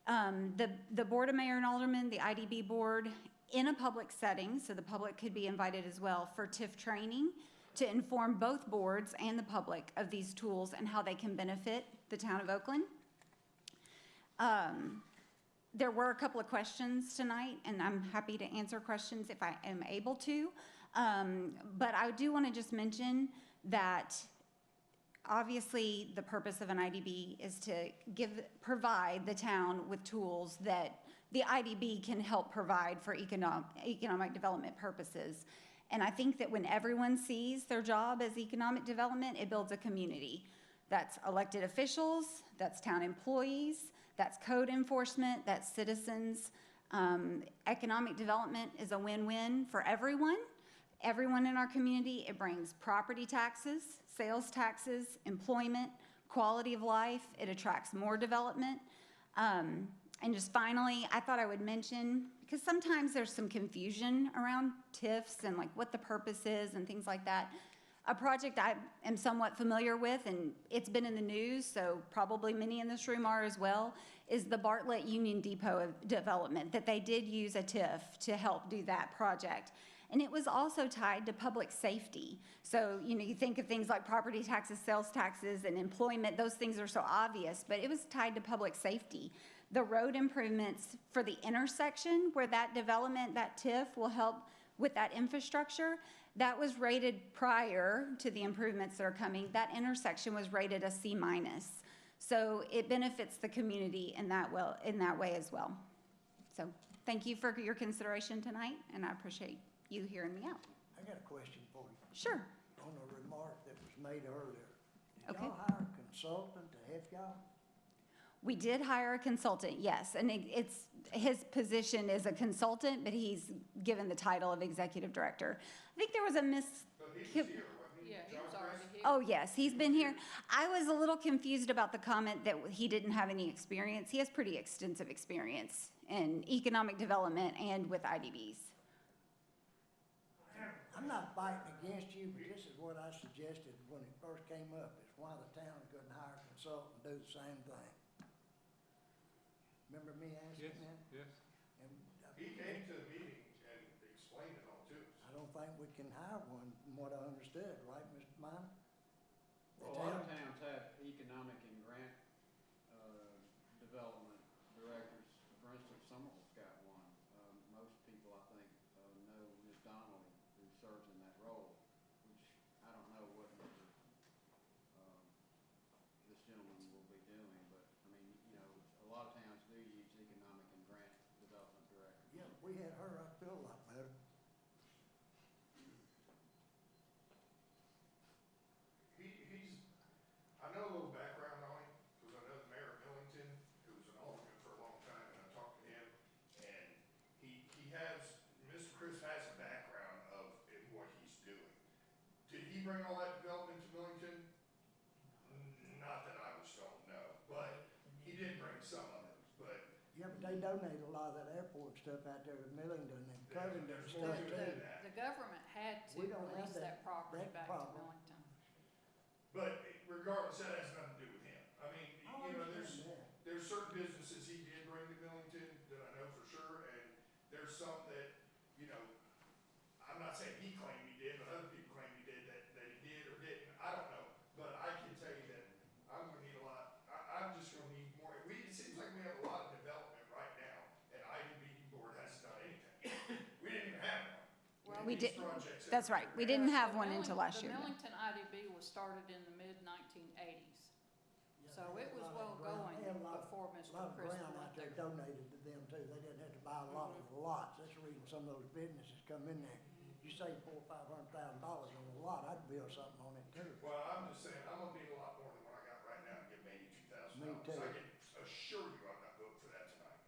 The board of mayor and aldermen, the IDB board, in a public setting, so the public could be invited as well, for TIF training to inform both boards and the public of these tools and how they can benefit the town of Oakland. There were a couple of questions tonight, and I'm happy to answer questions if I am able to. But I do want to just mention that obviously the purpose of an IDB is to provide the town with tools that the IDB can help provide for economic development purposes. And I think that when everyone sees their job as economic development, it builds a community. That's elected officials, that's town employees, that's code enforcement, that's citizens. Economic development is a win-win for everyone in our community. It brings property taxes, sales taxes, employment, quality of life. It attracts more development. And just finally, I thought I would mention, because sometimes there's some confusion around TIFs and like what the purpose is and things like that. A project I am somewhat familiar with, and it's been in the news, so probably many in this room are as well, is the Bartlett Union Depot development, that they did use a TIF to help do that project. And it was also tied to public safety. So, you think of things like property taxes, sales taxes, and employment. Those things are so obvious, but it was tied to public safety. The road improvements for the intersection where that development, that TIF will help with that infrastructure, that was rated prior to the improvements that are coming. That intersection was rated a C-. So it benefits the community in that way as well. So thank you for your consideration tonight, and I appreciate you hearing me out. I got a question for you. Sure. On a remark that was made earlier. Did Okay. y'all hire a consultant to help y'all? We did hire a consultant, yes, and his position is a consultant, but he's given the title of executive director. I think there was a But he was here, wasn't he? Yeah, he John was Chris? already here. Oh, yes, he's been here. I was a little confused about the comment that he didn't have any experience. He has pretty extensive experience in economic development and with IDBs. I'm not fighting against you, but this is what I suggested when it first came up, is why the town couldn't hire a consultant and do the same thing. Remember me asking Yes, that? yes. And He came to the meeting and explained it all to us. I don't think we can hire one, from what I understood, right, Mr. Minor? we had her, I'd feel a lot better. I know a little background on him, because I know the mayor of Millington, who was an alderman for a long time, and I talked to him, and he has, Mr. Chris has a background in what he's doing. Did he bring all that development to Millington? Not that I was told, no, but he did bring some of it, but. Yeah, but they donate a lot of that airport stuff out there to Millington and Covington and There's stuff plenty too. of that. The government had to We don't have release that property that back to problem. Millington. But regardless, that has nothing to do with him. I mean, I you know, understand that. there's certain businesses he did bring to Millington that I know for sure, and there's some that, you know, I'm not saying he claimed he did, but other people claim he did, that he did or didn't. I don't know. But I can tell you that I'm gonna need a lot, I'm just gonna need more. It seems like we have a lot of development right now, and IDB board hasn't done anything. We didn't even have one. We These did, projects that's right, we didn't have one until last year. The Millington IDB was started in the mid-1980s. So it was well going before Mr. A lot of Chris ground went out there there. donated to them too. They didn't have to buy a lot of lots. That's the reason some of those businesses come in there. You save $400,000 or $500,000 on a lot, I'd build something on it too. Well, I'm just saying, I'm gonna need a lot more than what I got right now to give me $82,000. Me too. I can assure you I'm not voting for that tonight.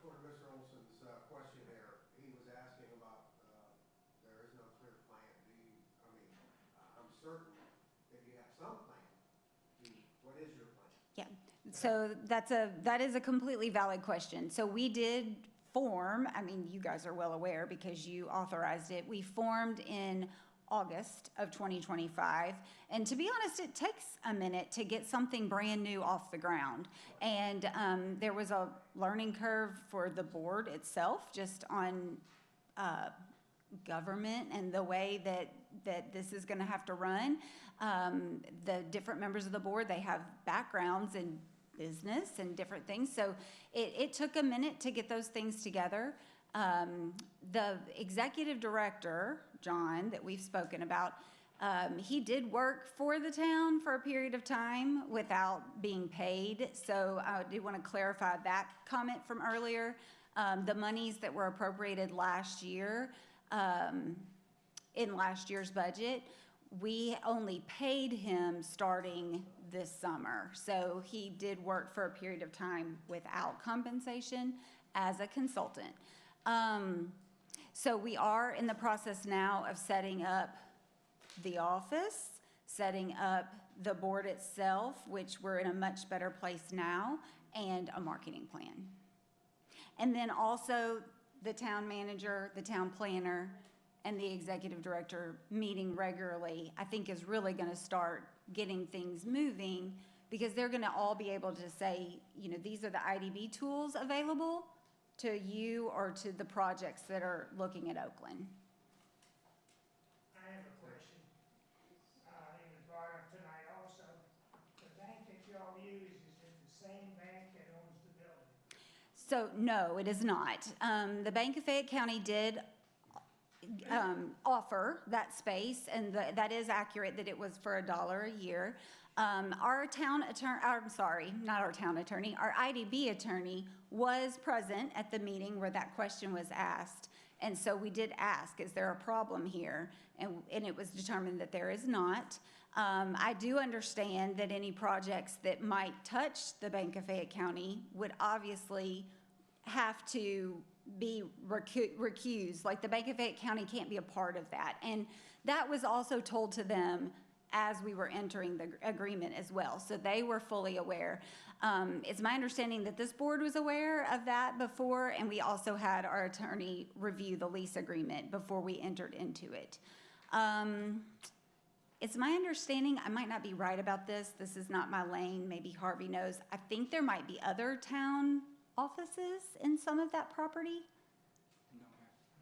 According to Mr. Olson's questionnaire, he was asking about, there is no clear plan. I'm certain that you have some plan. What is your plan? Yeah, so that is a completely valid question. So we did form, I mean, you guys are well aware because you authorized it. We formed in August of 2025. And to be honest, it takes a minute to get something brand new off the ground. And there was a learning curve for the board itself, just on government and the way that this is gonna have to run. The different members of the board, they have backgrounds in business and different things. So it took a minute to get those things together. The executive director, John, that we've spoken about, he did work for the town for a period of time without being paid. So I do want to clarify that comment from earlier. The monies that were appropriated last year, in last year's budget, we only paid him starting this summer. So he did work for a period of time without compensation as a consultant. So we are in the process now of setting up the office, setting up the board itself, which we're in a much better place now, and a marketing plan. And then also the town manager, the town planner, and the executive director meeting regularly, I think is really gonna start getting things moving, because they're gonna all be able to say, you know, these are the IDB tools available to you or to the projects that are looking at Oakland. I have a question. It was brought up tonight also. The bank that you all use, is it the same bank that owns the building? So, no, it is not. The Bank of Fayette County did offer that space, and that is accurate that it was for $1 a year. Our town attorney, I'm sorry, not our town attorney, our IDB attorney was present at the meeting where that question was asked. And so we did ask, is there a problem here? And it was determined that there is not. I do understand that any projects that might touch the Bank of Fayette County would obviously have to be recused. Like the Bank of Fayette County can't be a part of that. And that was also told to them as we were entering the agreement as well. So they were fully aware. It's my understanding that this board was aware of that before, and we also had our attorney review the lease agreement before we entered into it. It's my understanding, I might not be right about this is not my lane, maybe Harvey knows, I think there might be other town offices in some of that property? No,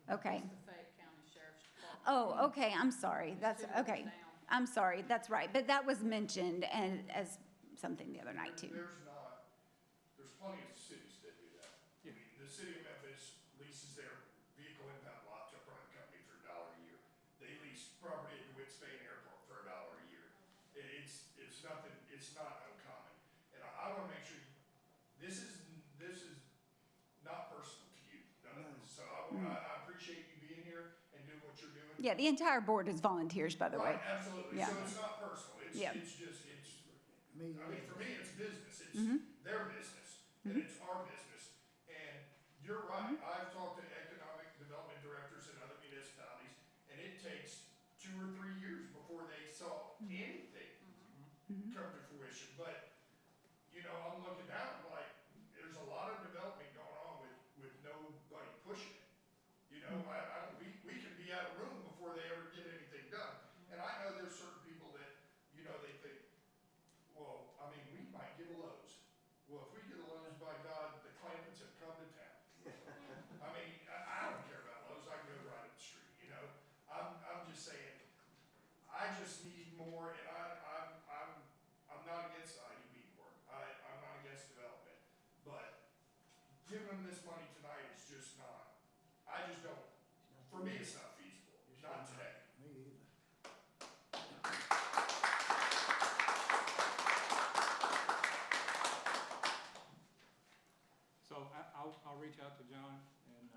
ma'am. Okay. It's the Fayette County Sheriff's Department. Oh, okay, I'm sorry, that's, It's 2 doors okay. down. I'm sorry, that's right, but that was mentioned and as something the other night too. There's plenty of cities that do that. I mean, the city of Memphis leases their vehicle impound lot to a private company for $1 a year. They lease property at DeWitt Spain Airport for $1 a year. It's nothing, it's not uncommon. And I wanna make sure, this is not personal to you, none of this. So I appreciate you being here and doing what you're doing. Yeah, the entire board is volunteers, by the way. Right, absolutely. Yeah. So it's not personal. Yeah. It's just, Me, I mean, for me, it's business. It's their business, and Mm-hmm. it's our business. And you're right, I've talked to economic development directors in other municipalities, and it takes 2 or 3 years before they saw anything come to fruition. But, you know, I'm looking down, I'm like, there's a lot of development going on with nobody pushing it. You know, we can be out of room before they ever get anything done. And I know there's certain people that, you know, they think, well, I mean, we might get a Lowe's. Well, if we get a Lowe's, by God, the Clampets have come to town. I mean, I don't care about Lowe's, I can go right up the street, you know? I'm just saying, I just need more, and I'm not against the IDB board. I'm not against development. But giving them this money tonight is just not, I just don't, for me, it's not feasible, not today. me either. So I'll reach out to John and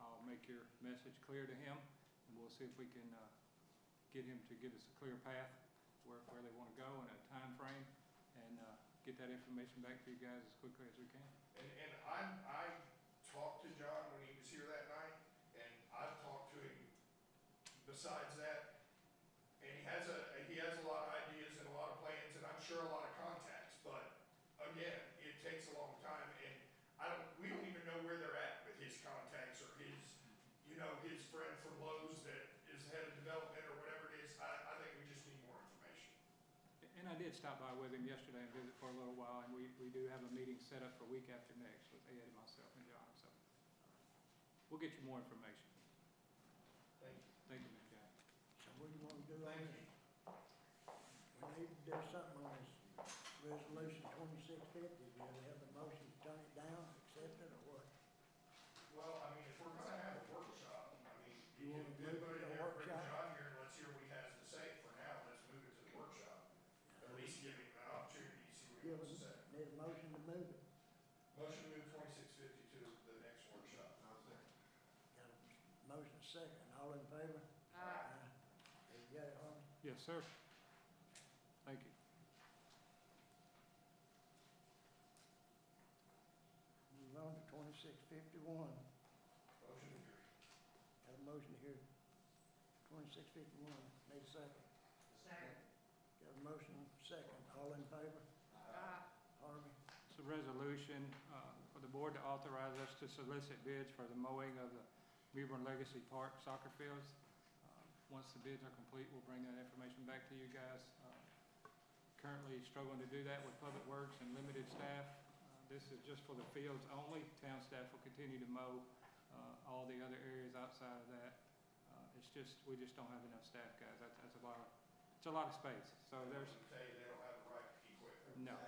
I'll make your message clear to him, and we'll see if we can get him to give us a clear path where they want to go and a time frame, and get that information back to you guys as quickly as we can. And I talked to John when he was here that night, and I've talked to him besides that, and he has a lot of ideas and a lot of plans, and I'm sure a lot of contacts, but again, it takes a long time, and we don't even know where they're at with his contacts or his, you know, his friend from Lowe's that is head of development or whatever it is. I think we just need more information. And I did stop by with him yesterday and visit for a little while, and we do have a meeting set up for week after next with Ed and myself and John, so we'll get you more information. Thank you. Thank you, Ms. Jack. So what do you want to do on Thank this? you. We need to do something on this resolution 2650. Do you have a motion to turn it down, accept it, or what? Well, I mean, if we're gonna have a workshop, I mean, You you wanna can move put it it to in a there, bring workshop? John here, and let's hear what he has to say. For now, let's move it to the workshop. At least give him an opportunity to see what he Give wants to us, say. need a motion to move it. Motion to move 2650 to the next workshop. Got a motion second, all in favor? Aye. There you got it, Harvey? Yes, sir. Thank you. Move on to 2651. Motion to hear. Got a motion here, 2651, need a second. Second. Got a motion second, all in favor? Harvey? It's a resolution for the board to authorize us to solicit bids for the mowing of the Mebane Legacy Park soccer fields. Once the bids are complete, we'll bring that information back to you guys. Currently struggling to do that with Public Works and limited staff. This is just for the fields only. Town staff will continue to mow all the other areas outside of that. We just don't have enough staff, guys. That's a lot of space. So there's, Tell you, they don't have the right equipment. no.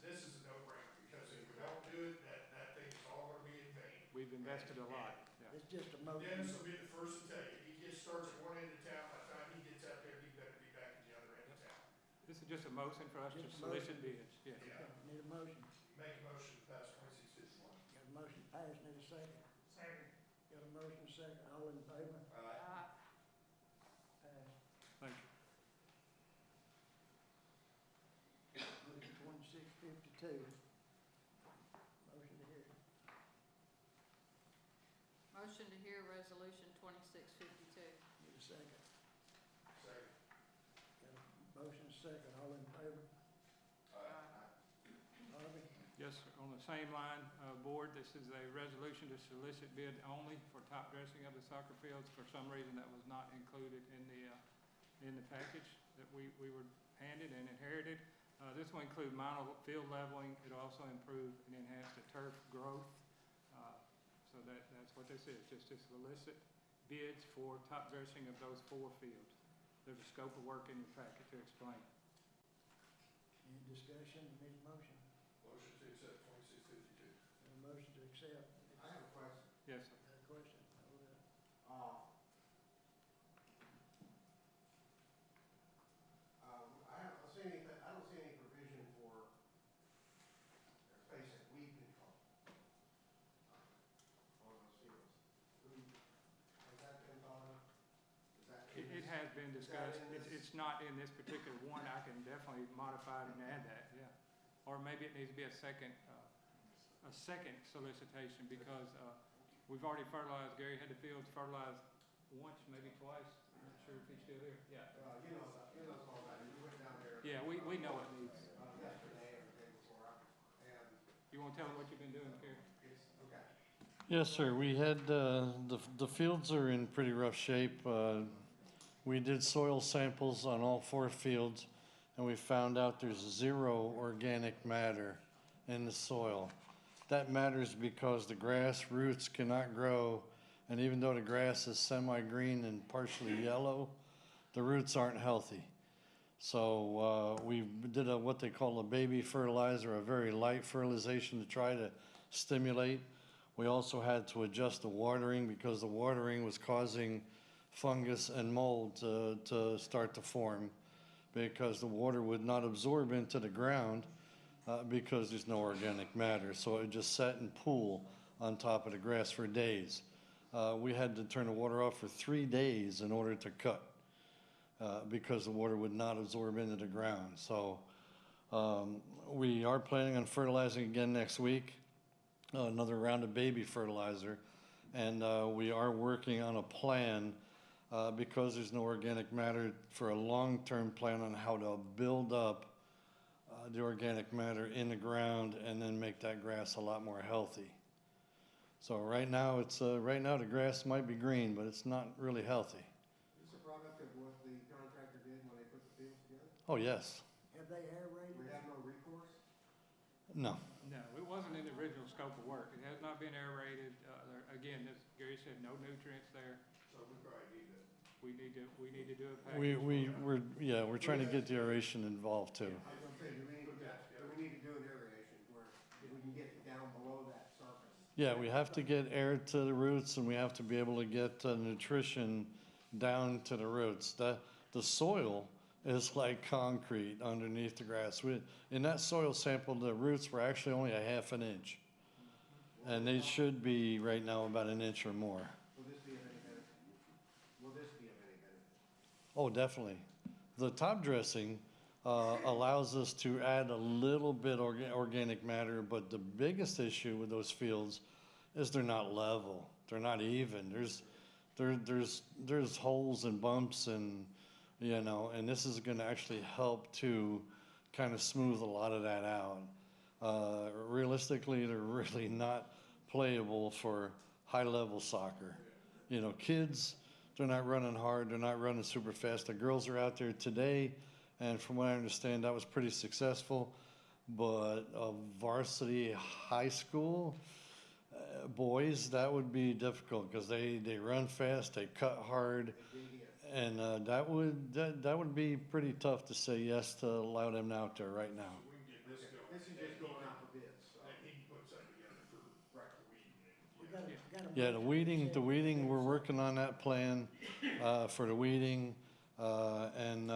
This is a no-brainer, because if we don't do it, that thing is all gonna be in vain. We've invested a lot, yeah. It's just a motion. Dennis will be the first to tell you, he just starts at one end of town, by the time he gets out there, he better be back at the other end of town. This is just a motion for us to Just a solicit motion. bids, yeah. Yeah. Need a motion. Make a motion to pass 2651. Got a motion passed, need a second. Second. Got a motion second, all in favor? Aye. Passed. Thank you. Motion 2652. Motion to hear. Motion to hear resolution 2652. Need a second. Second. Got a motion second, all in favor? Harvey? Yes, sir. On the same line, board, this is a resolution to solicit bid only for top dressing of the soccer fields. For some reason, that was not included in the package that we were handed and inherited. This will include minor field leveling. It'll also improve and enhance the turf growth. So that's what this is, just to solicit bids for top dressing of those 4 fields. There's a scope of work in your packet to explain. Any discussion, need a motion? Motion to accept 2652. Got a motion to accept. I have a question. Yes, sir. Got a question? Hold up. been discussed. It's not in this particular one. I can definitely modify it and add that, yeah. Or maybe it needs to be a second solicitation because, we've already fertilized, Gary had the fields fertilized once, maybe twice. I'm not sure if he's still there. Yeah. You know all about it. We went down there. Yeah, we know it needs. Yesterday or the day before, and You wanna tell them what you've been doing, Gary? it's, okay. Yes, sir. We had, the fields are in pretty rough shape. We did soil samples on all 4 fields, and we found out there's 0 organic matter in the soil. That matters because the grass roots cannot grow, and even though the grass is semi-green and partially yellow, the roots aren't healthy. So we did what they call a baby fertilizer, a very light fertilization to try to stimulate. We also had to adjust the watering because the watering was causing fungus and mold to start to form because the water would not absorb into the ground because there's no organic matter. So it just sat and pool on top of the grass for days. We had to turn the water off for 3 days in order to cut because the water would not absorb into the ground. So we are planning on fertilizing again next week, another round of baby fertilizer. And we are working on a plan because there's no organic matter for a long-term plan on how to build up the organic matter in the ground and then make that grass a lot more healthy. So right now the grass might be green, but it's not really healthy. Is this a product of what the contractor did when they put the fields together? Oh, yes. Have they aerated? We have no recourse? No. No, it wasn't in the original scope of work. It has not been aerated. Again, as Gary said, no nutrients there. So we probably need to. We need to do a package. We're trying to get the aeration involved too. I was gonna say, do we need to do an aeration where we can get down below that surface? Yeah, we have to get air to the roots and we have to be able to get nutrition down to the roots. The soil is like concrete underneath the grass. In that soil sample, the roots were actually only a ½ an inch. And they should be right now about an inch or more. Will this be of any benefit? Will this be of any benefit? Oh, definitely. The top dressing allows us to add a little bit organic matter, but the biggest issue with those fields is they're not level. They're not even. There's holes and bumps and, and this is gonna actually help to kind of smooth a lot of that out. Realistically, they're really not playable for high-level soccer. Kids, they're not running hard, they're not running super fast. The girls are out there today, and from what I understand, that was pretty successful. But varsity high school boys, that would be difficult because they run fast, they cut hard, and that would be pretty tough to say yes to allow them out there right now. This is just going out for bids, so. And he can put something together for weeding. Yeah, the weeding, we're working on that plan for the weeding and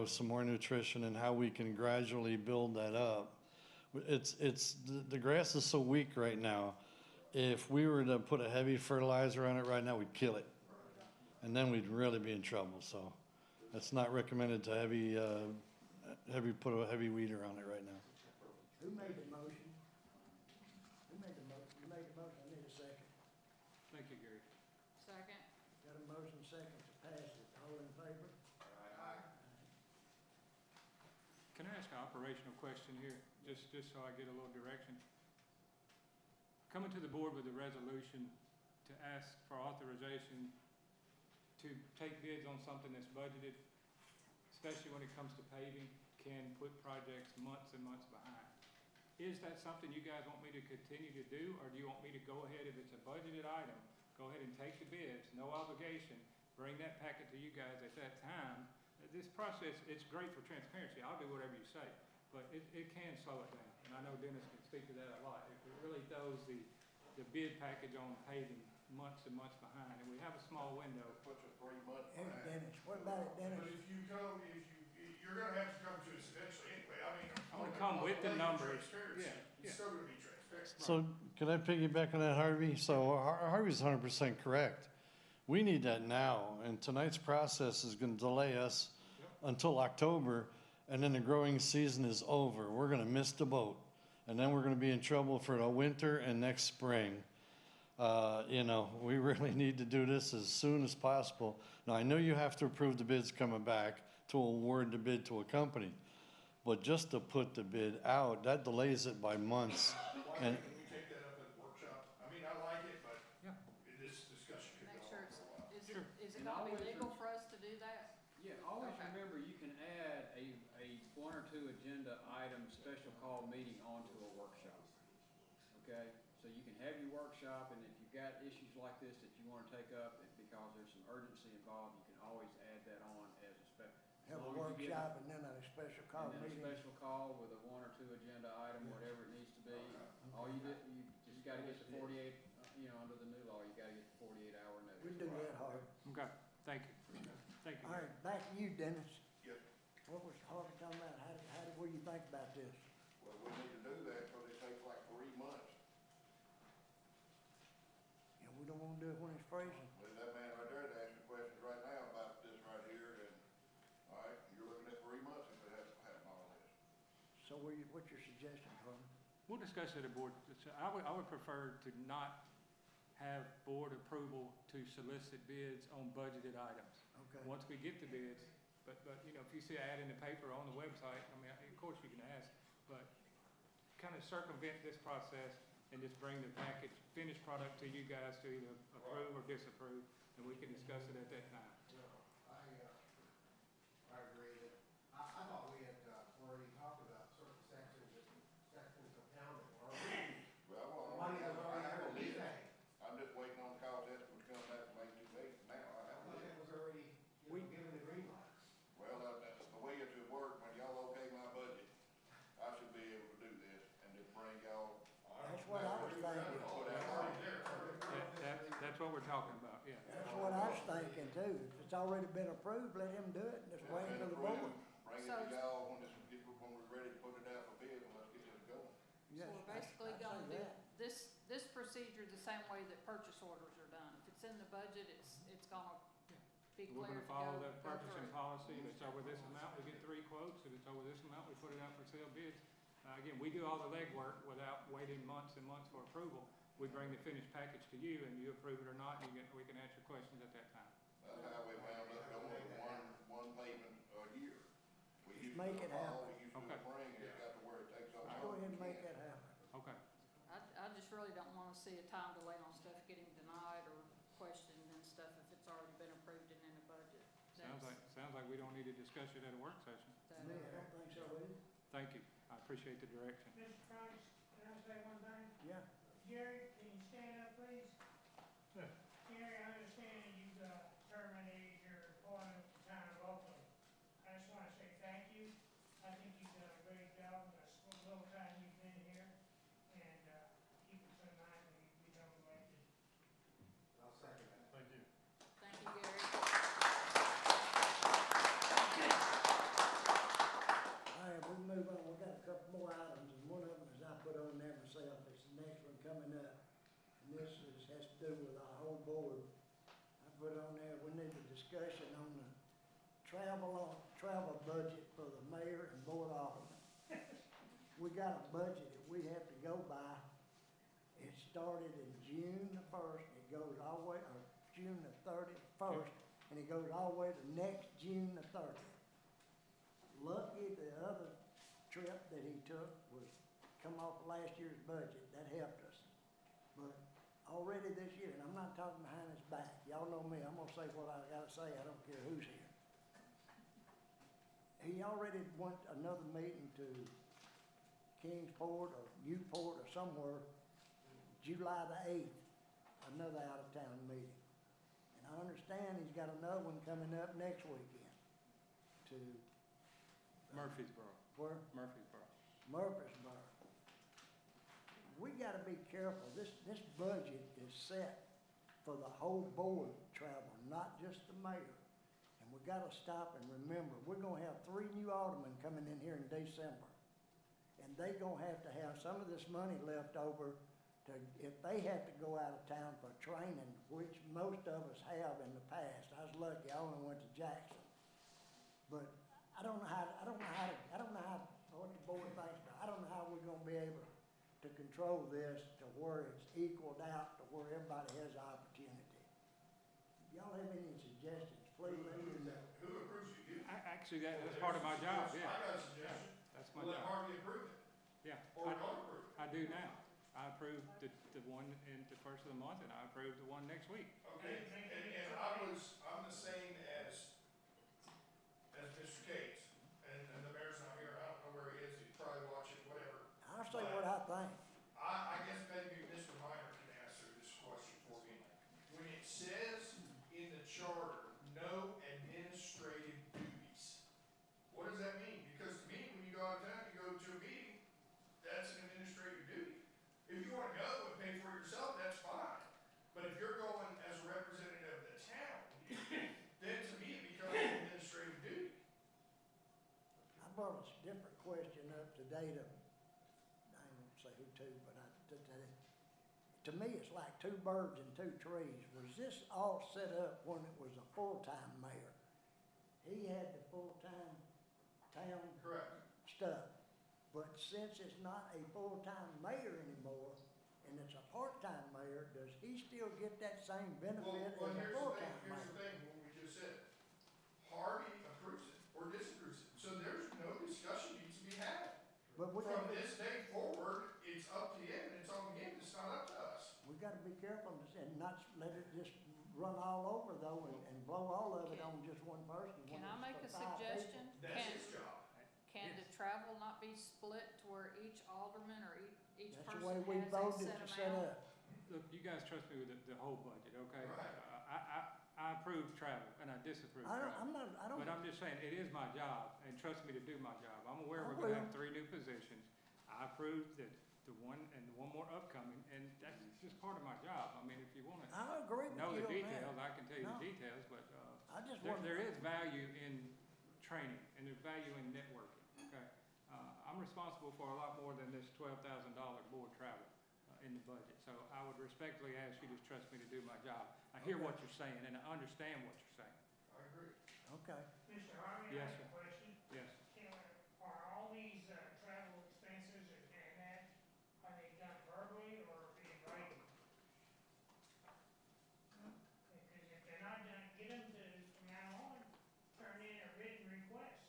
some more nutrition and how we can gradually build that up. The grass is so weak right now. If we were to put a heavy fertilizer on it right now, we'd kill it. And then we'd really be in trouble. So it's not recommended to put a heavy weeder on it right now. Who made the motion? Who made the motion? You made the motion, I need a second. Thank you, Gary. Second. Got a motion second to pass it. All in favor? Aye. Can I ask an operational question here, just so I get a little direction? Coming to the board with a resolution to ask for authorization to take bids on something that's budgeted, especially when it comes to paving, can put projects months and months behind. Is that something you guys want me to continue to do, or do you want me to go ahead, if it's a budgeted item, go ahead and take the bids, no obligation, bring that packet to you guys at that time? This process, it's great for transparency. I'll do whatever you say, but it can slow it down. And I know Dennis can speak to that a lot. It really throws the bid package on paving months and months behind, and we have a small window. Puts a 3 month. Hey, Dennis, what about it, Dennis? But if you're gonna have to come to us eventually anyway. I mean, I'm gonna come with the numbers. Transparency. Yeah. It's still gonna be transparent. So can I piggyback on that, Harvey? So Harvey's 100% correct. We need that now, and tonight's process is gonna delay us until October, and then the growing season is over. We're gonna miss the boat, and then we're gonna be in trouble for the winter and next spring. You know, we really need to do this as soon as possible. Now, I know you have to approve the bids coming back to award the bid to a company, but just to put the bid out, that delays it by months. Why And can't we take that up at the workshop? I mean, I like it, but Yeah. this discussion could Make go sure on it's, for a while. is Sure. it And gonna be always legal for us to do that? Yeah, always Okay. remember, you can add a one or two agenda item special call meeting onto a workshop. Okay? So you can have your workshop, and if you've got issues like this that you wanna take up, because there's some urgency involved, you can always add that on as a Have a workshop and then a special call And then a meeting. special call with a one or two agenda item, whatever it needs to be. All you do, you just gotta get the 48, under the new law, you gotta get the 48-hour notice. We do that hard. Okay, thank you. Thank you. All right, back to you, Dennis. Yes. What was Harvey talking about? What do you think about this? Well, we need to do that because it takes like 3 months. And we don't wanna do it when it's freezing. There's that man right there that's asking questions right now about this right here, and, all right, you're looking at 3 months if it hasn't happened all this. So what's your suggestion, Harvey? We'll discuss it at board. I would prefer to not have board approval to solicit bids on budgeted items. Okay. Once we get the bids, but, if you see an ad in the paper or on the website, I mean, of course you can ask, but kind of circumvent this process and just bring the package, finished product to you guys to either approve or disapprove, and we can discuss it at that time. No, I agree that, I thought we had already talked about certain sections of town that were already, Well, money that was already already paid. I'm just waiting on the cost estimate to come back from ATV. Now, I I have thought that was already, given the green light. Well, the way it should work, when y'all okay my budget, I should be able to do this and just bring y'all. That's what I was thinking. That's what we're talking about, yeah. That's what I was thinking too. If it's already been approved, let him do it and just wait until the board. Bring it So- to y'all when we're ready to put it out for bid, and let's get this going. So Yes, we're basically I'd say gonna do that. this procedure the same way that purchase orders are done. If it's in the budget, it's gonna be We're clear gonna to follow go that purchasing through. policy. If it's over this amount, we get 3 quotes. If it's over this amount, we put it out for sale bids. Again, we do all the legwork without waiting months and months for approval. We bring the finished package to you and you approve it or not, and we can answer questions at that time. That's how we wound up going with one payment a year. We used to make do it fall, happen. we used to do Okay. spring, and it got to where it takes so long. Go ahead and we make can't. that happen. Okay. I just really don't wanna see a time delay on stuff getting denied or questioned and stuff if it's already been approved and in the budget. Sounds like we don't need to discuss it at a work session. That- Me, I don't think so, either. Thank you. I appreciate the direction. Mr. Price, can I say one thing? Yeah. Jerry, can you stand up, please? Jerry, I understand you've terminated your employment with the town of Oakland. I just wanna say thank you. I think you've done a great job in the little time you've been here, and keep us in mind when you become elected. I'll second that. Thank you. Thank you, Gary. All right, we move on. We got a couple more items, and one of them is I put on there myself. It's the next one coming up. And this has to do with our whole board. I put on there, we need a discussion on the travel budget for the mayor and board of aldermen. We got a budget that we have to go by. It started in June the 1st, it goes all the way, or June the 31st, and it goes all the way to next June the 30th. Lucky the other trip that he took was come off last year's budget, that helped us. But already this year, and I'm not talking behind his back, y'all know me, I'm gonna say what I gotta say, I don't care who's here. He already went another meeting to Kingsport or Newport or somewhere, July the 8th, another out-of-town meeting. And I understand he's got another one coming up next weekend to Murfreesboro. where? Murfreesboro. Murfreesboro. We gotta be careful, this budget is set for the whole board travel, not just the mayor. And we gotta stop and remember, we're gonna have 3 new aldermen coming in here in December. And they gonna have to have some of this money left over to, if they had to go out of town for training, which most of us have in the past. I was lucky, I only went to Jackson. But I don't know how, what the board thinks, I don't know how we're gonna be able to control this to where it's equaled out, to where everybody has an opportunity. If y'all have any suggestions, please let me know. Who approves it? You? Actually, that's part of my job, yeah. I got a suggestion. That's my Let job. Harvey approve it, Yeah, or don't approve it. I do now. I approved the one in the first of the month, and I approved the one next week. Okay, and I'm the same as Mr. Cates, and the mayor's not here, I don't know where he is, he's probably watching, whatever. I'll say what I think. I guess maybe Mr. Minor can answer this question for me. When it says in the charter, no administrative duties, what does that mean? Because to me, when you go out of town, you go to a meeting, that's an administrative duty. If you wanna go and pay for it yourself, that's fine. But if you're going as a representative of the town, then to me, it becomes an administrative duty. I brought a different question up today to, I ain't gonna say who to, but to me, it's like two birds and two trees. Was this all set up when it was a full-time mayor? He had the full-time town Correct. stuff. But since it's not a full-time mayor anymore, and it's a part-time mayor, does he still get that same benefit as Well, a here's the full-time thing, mayor? what we just said. Harvey approves it or disapproves it, so there's no discussion needs to be had. But we From gotta, this day forward, it's up to him and it's on him, it's not up to us. we gotta be careful and not let it just run all over though and blow all of it on just one person. when Can I it's make for a 5 people. suggestion? That's his job. Can the travel not be split to where each alderman or each That's the person way we has a voted set to set amount? up. Look, you guys trust me with the whole budget, okay? Right. I approve travel, and I disapprove I travel. don't, But I'm just saying, it is my job, and trust me to do my job. I'm aware I we're gonna will. have 3 new positions. I approved the one and the one more upcoming, and that's just part of my job. I mean, if you wanna I agree with know you the on details, that. I can tell you No. the details, but, I just there, want. there is value in training, and there's value in networking, okay? I'm responsible for a lot more than this $12,000 board travel in the budget. So I would respectfully ask you to trust me to do my job. I hear Okay. what you're saying, and I understand what you're saying. I agree. Okay. Mr. Harvey, Yes, I have sir. a question. Yes. Are all these travel expenses and that, are they done verbally or in writing? Because if they're not done, get them to, from now on, turn in a written request.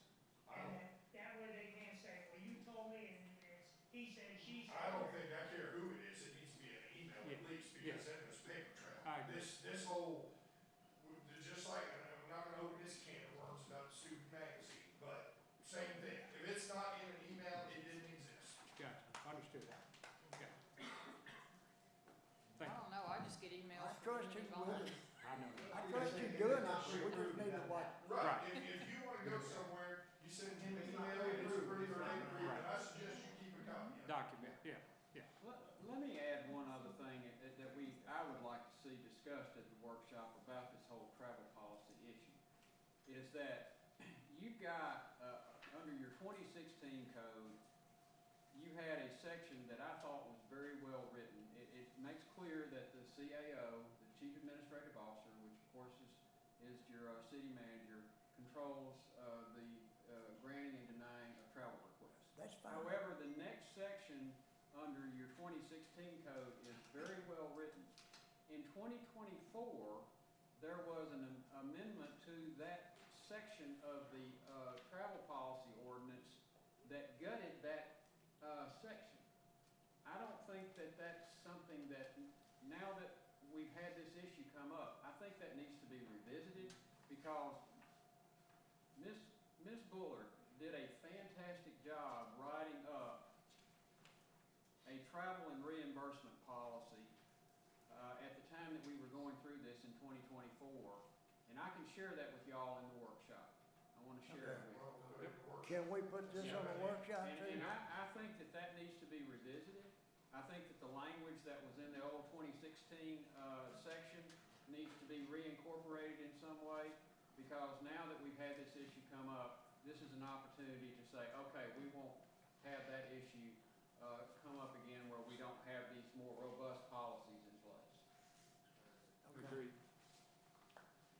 And that way they can't say, well, you told me, and it's, he said, she said. I don't think, I care who it is, it needs to be an email at Yeah. least, because then there's paper trail. I agree. This whole, just like, and I'm not gonna open this can of worms about the student magazine, but same thing. If it's not in an email, it didn't exist. Gotcha, understood. Okay. I Thank you. don't know, I just get emails I from trust you anybody. with it. I know. I trust you doing it, but we just need to watch. Right, if you wanna go somewhere, you send him an email, and it's approved or ain't approved, and I suggest you keep a copy of it. Document, yeah. Let me add one other thing I would like to see discussed at the workshop about this whole travel policy issue, is that you've got, under your 2016 code, you had a section that I thought was very well written. It makes clear that the CAO, the Chief Administrative Officer, which of course is your city manager, controls the granting and denying of travel requests. That's fine. However, the next section under your 2016 code is very well written. In 2024, there was an amendment to that section of the travel policy ordinance that gutted that section. I don't think that that's something that, now that we've had this issue come up, I think that needs to be revisited, because Ms. Bullard did a fantastic job writing up a travel and reimbursement policy at the time that we were going through this in 2024, and I can share that with y'all in the workshop. I want to share it with you. Can we put this on a workshop too? And I think that needs to be revisited. I think that the language that was in the old 2016 section needs to be reincorporated in some way, because now that we've had this issue come up, this is an opportunity to say, okay, we won't have that issue come up again where we don't have these more robust Agreed.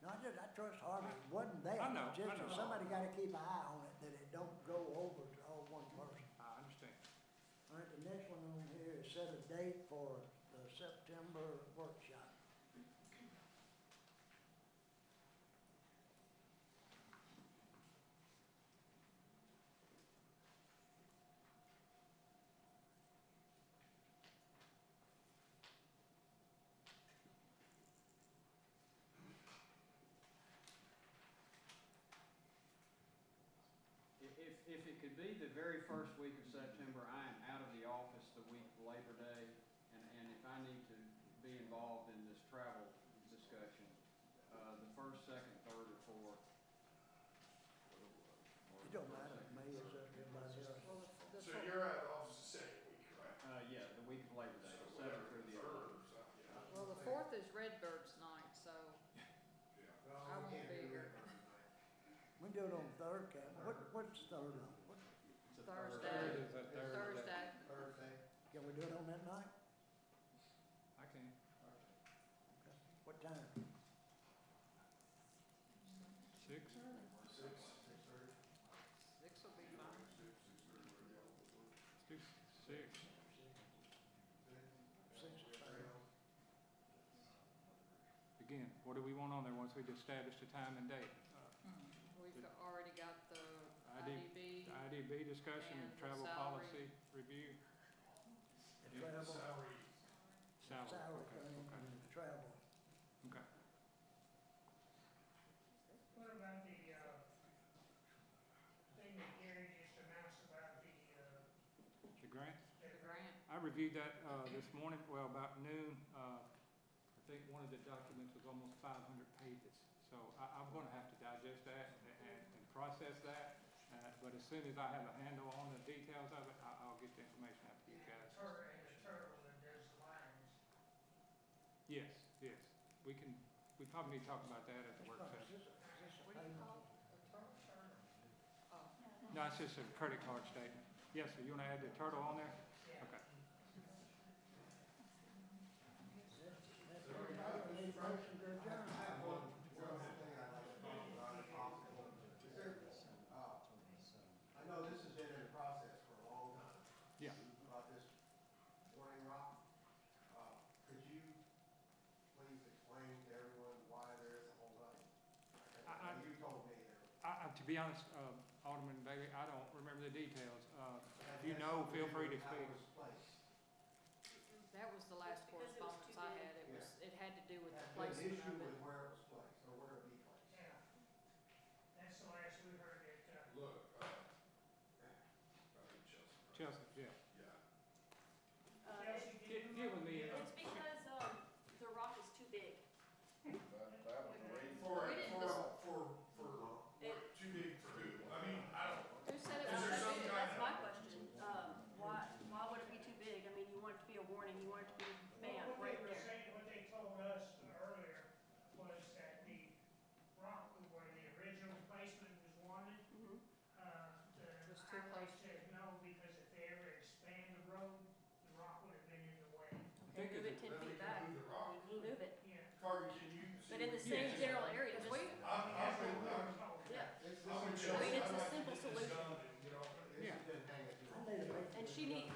No, I trust Harvey, it wasn't that. I know, It's just I know. that somebody gotta keep an eye on it, that it don't go over to all one person. I understand. All right, the next one on here is set a date for the September workshop. If it could be the very first week of September, I am out of the office the week of Labor Day, and if I need to be involved in this travel discussion, the first, second, third, or fourth. It don't matter to me, it's up to everybody else. Well, So you're out of the office the second week, right? Yeah, the week of Labor Day, So the seventh whatever, through the third 11th. or something, yeah. well, the 4th is Redbird's night, so Yeah. No, I we won't can't be do here. Red Bird tonight. We can do it on third, Cap. What's third on? It's a Thursday. Third is that Thursday. Thursday. Thursday. Can we do it on that night? I can. Okay. What time? 6? 6:30. 6 will be fine. Let's do 6. 6:30. Again, what do we want on there once we've established the time and date? We've already got the ID IDB. The IDB discussion and And the travel salary. policy review. The Yeah. travel, Salary, salary Okay, thing, okay, and the travel. okay. What about the, thing that Gary just announced about The grant? The grant. I reviewed that this morning, well, about noon. I think one of the documents was almost 500 pages. So I'm going to have to digest that and process that. But as soon as I have a handle on the details of it, I'll get the information out to you guys. and the turtle that does the lines? Yes, yes. We probably need to talk about that at the work Is session. this a What do you payment? call it? A turtle turtle? Oh, No, it's just a credit card statement. Yes, sir. You want to add the turtle on there? Okay. That's everybody, we need a motion to adjourn. I have one thing I'd like to talk about if possible. Is there, I know this has been in process for a long time. Yeah. About this Morning Rock. Could you please explain to everyone why there is a holdup? You told me there was. To be honest, Alderman Bailey, I don't remember the details. If you know, feel free to speak. that was the last Because it was correspondence too I big. had. It had to do with the An placement issue of with it. where it was placed, or where it be placed. Yeah. That's the last we heard it, look, I think Chelsea. Chelsea, yeah. Yeah. Chelsea, can you Get with me. It's because, the rock is too big. That was the reason. We didn't dis- It, Too big for who? I mean, I don't, Who said it Is was there so some big? kind that's my question. Why would it be too big? I mean, you want it to be a warning, you want it to be bam, What they right were there. saying, what they told us earlier was that the rock where the original placement was wanted, Mhm. the Was too highway close. said no, because if they ever expand the road, the rock would have been in the way. Okay, move it 10 then we feet can back. move the rock. Move it. Yeah. Carter, can you? But in the same general area, just, I'm That's what we were told. yeah. It's, I'm with this Chelsea. I mean, it's a I'd like to simple get this solution. done and, you know, has been hanging too I long. need a motion. And she need,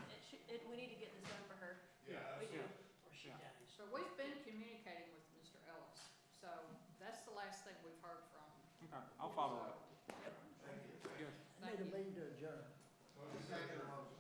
we need to get this done for her. yeah, We do. So we've been communicating with Mr. Ellis, so that's the last thing we've heard from him. Okay, I'll follow up. Thank you. Yes. Need a meeting to adjourn. Second motion.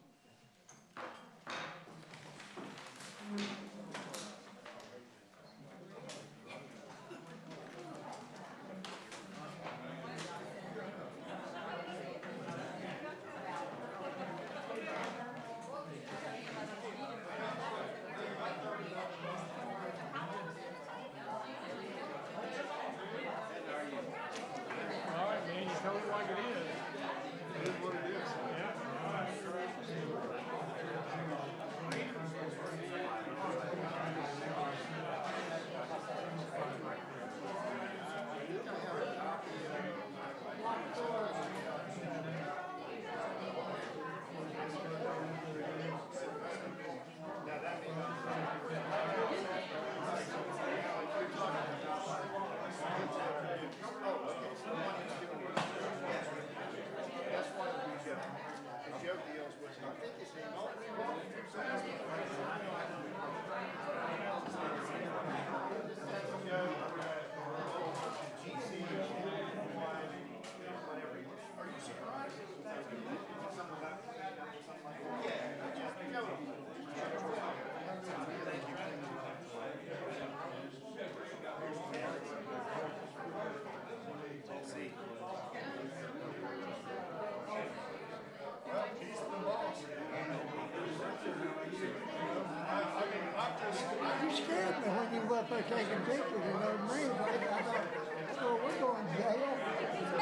All right, man, you told it like it is. It is what And when you were up there taking pictures, it was me, like, I thought, oh, we're going to jail.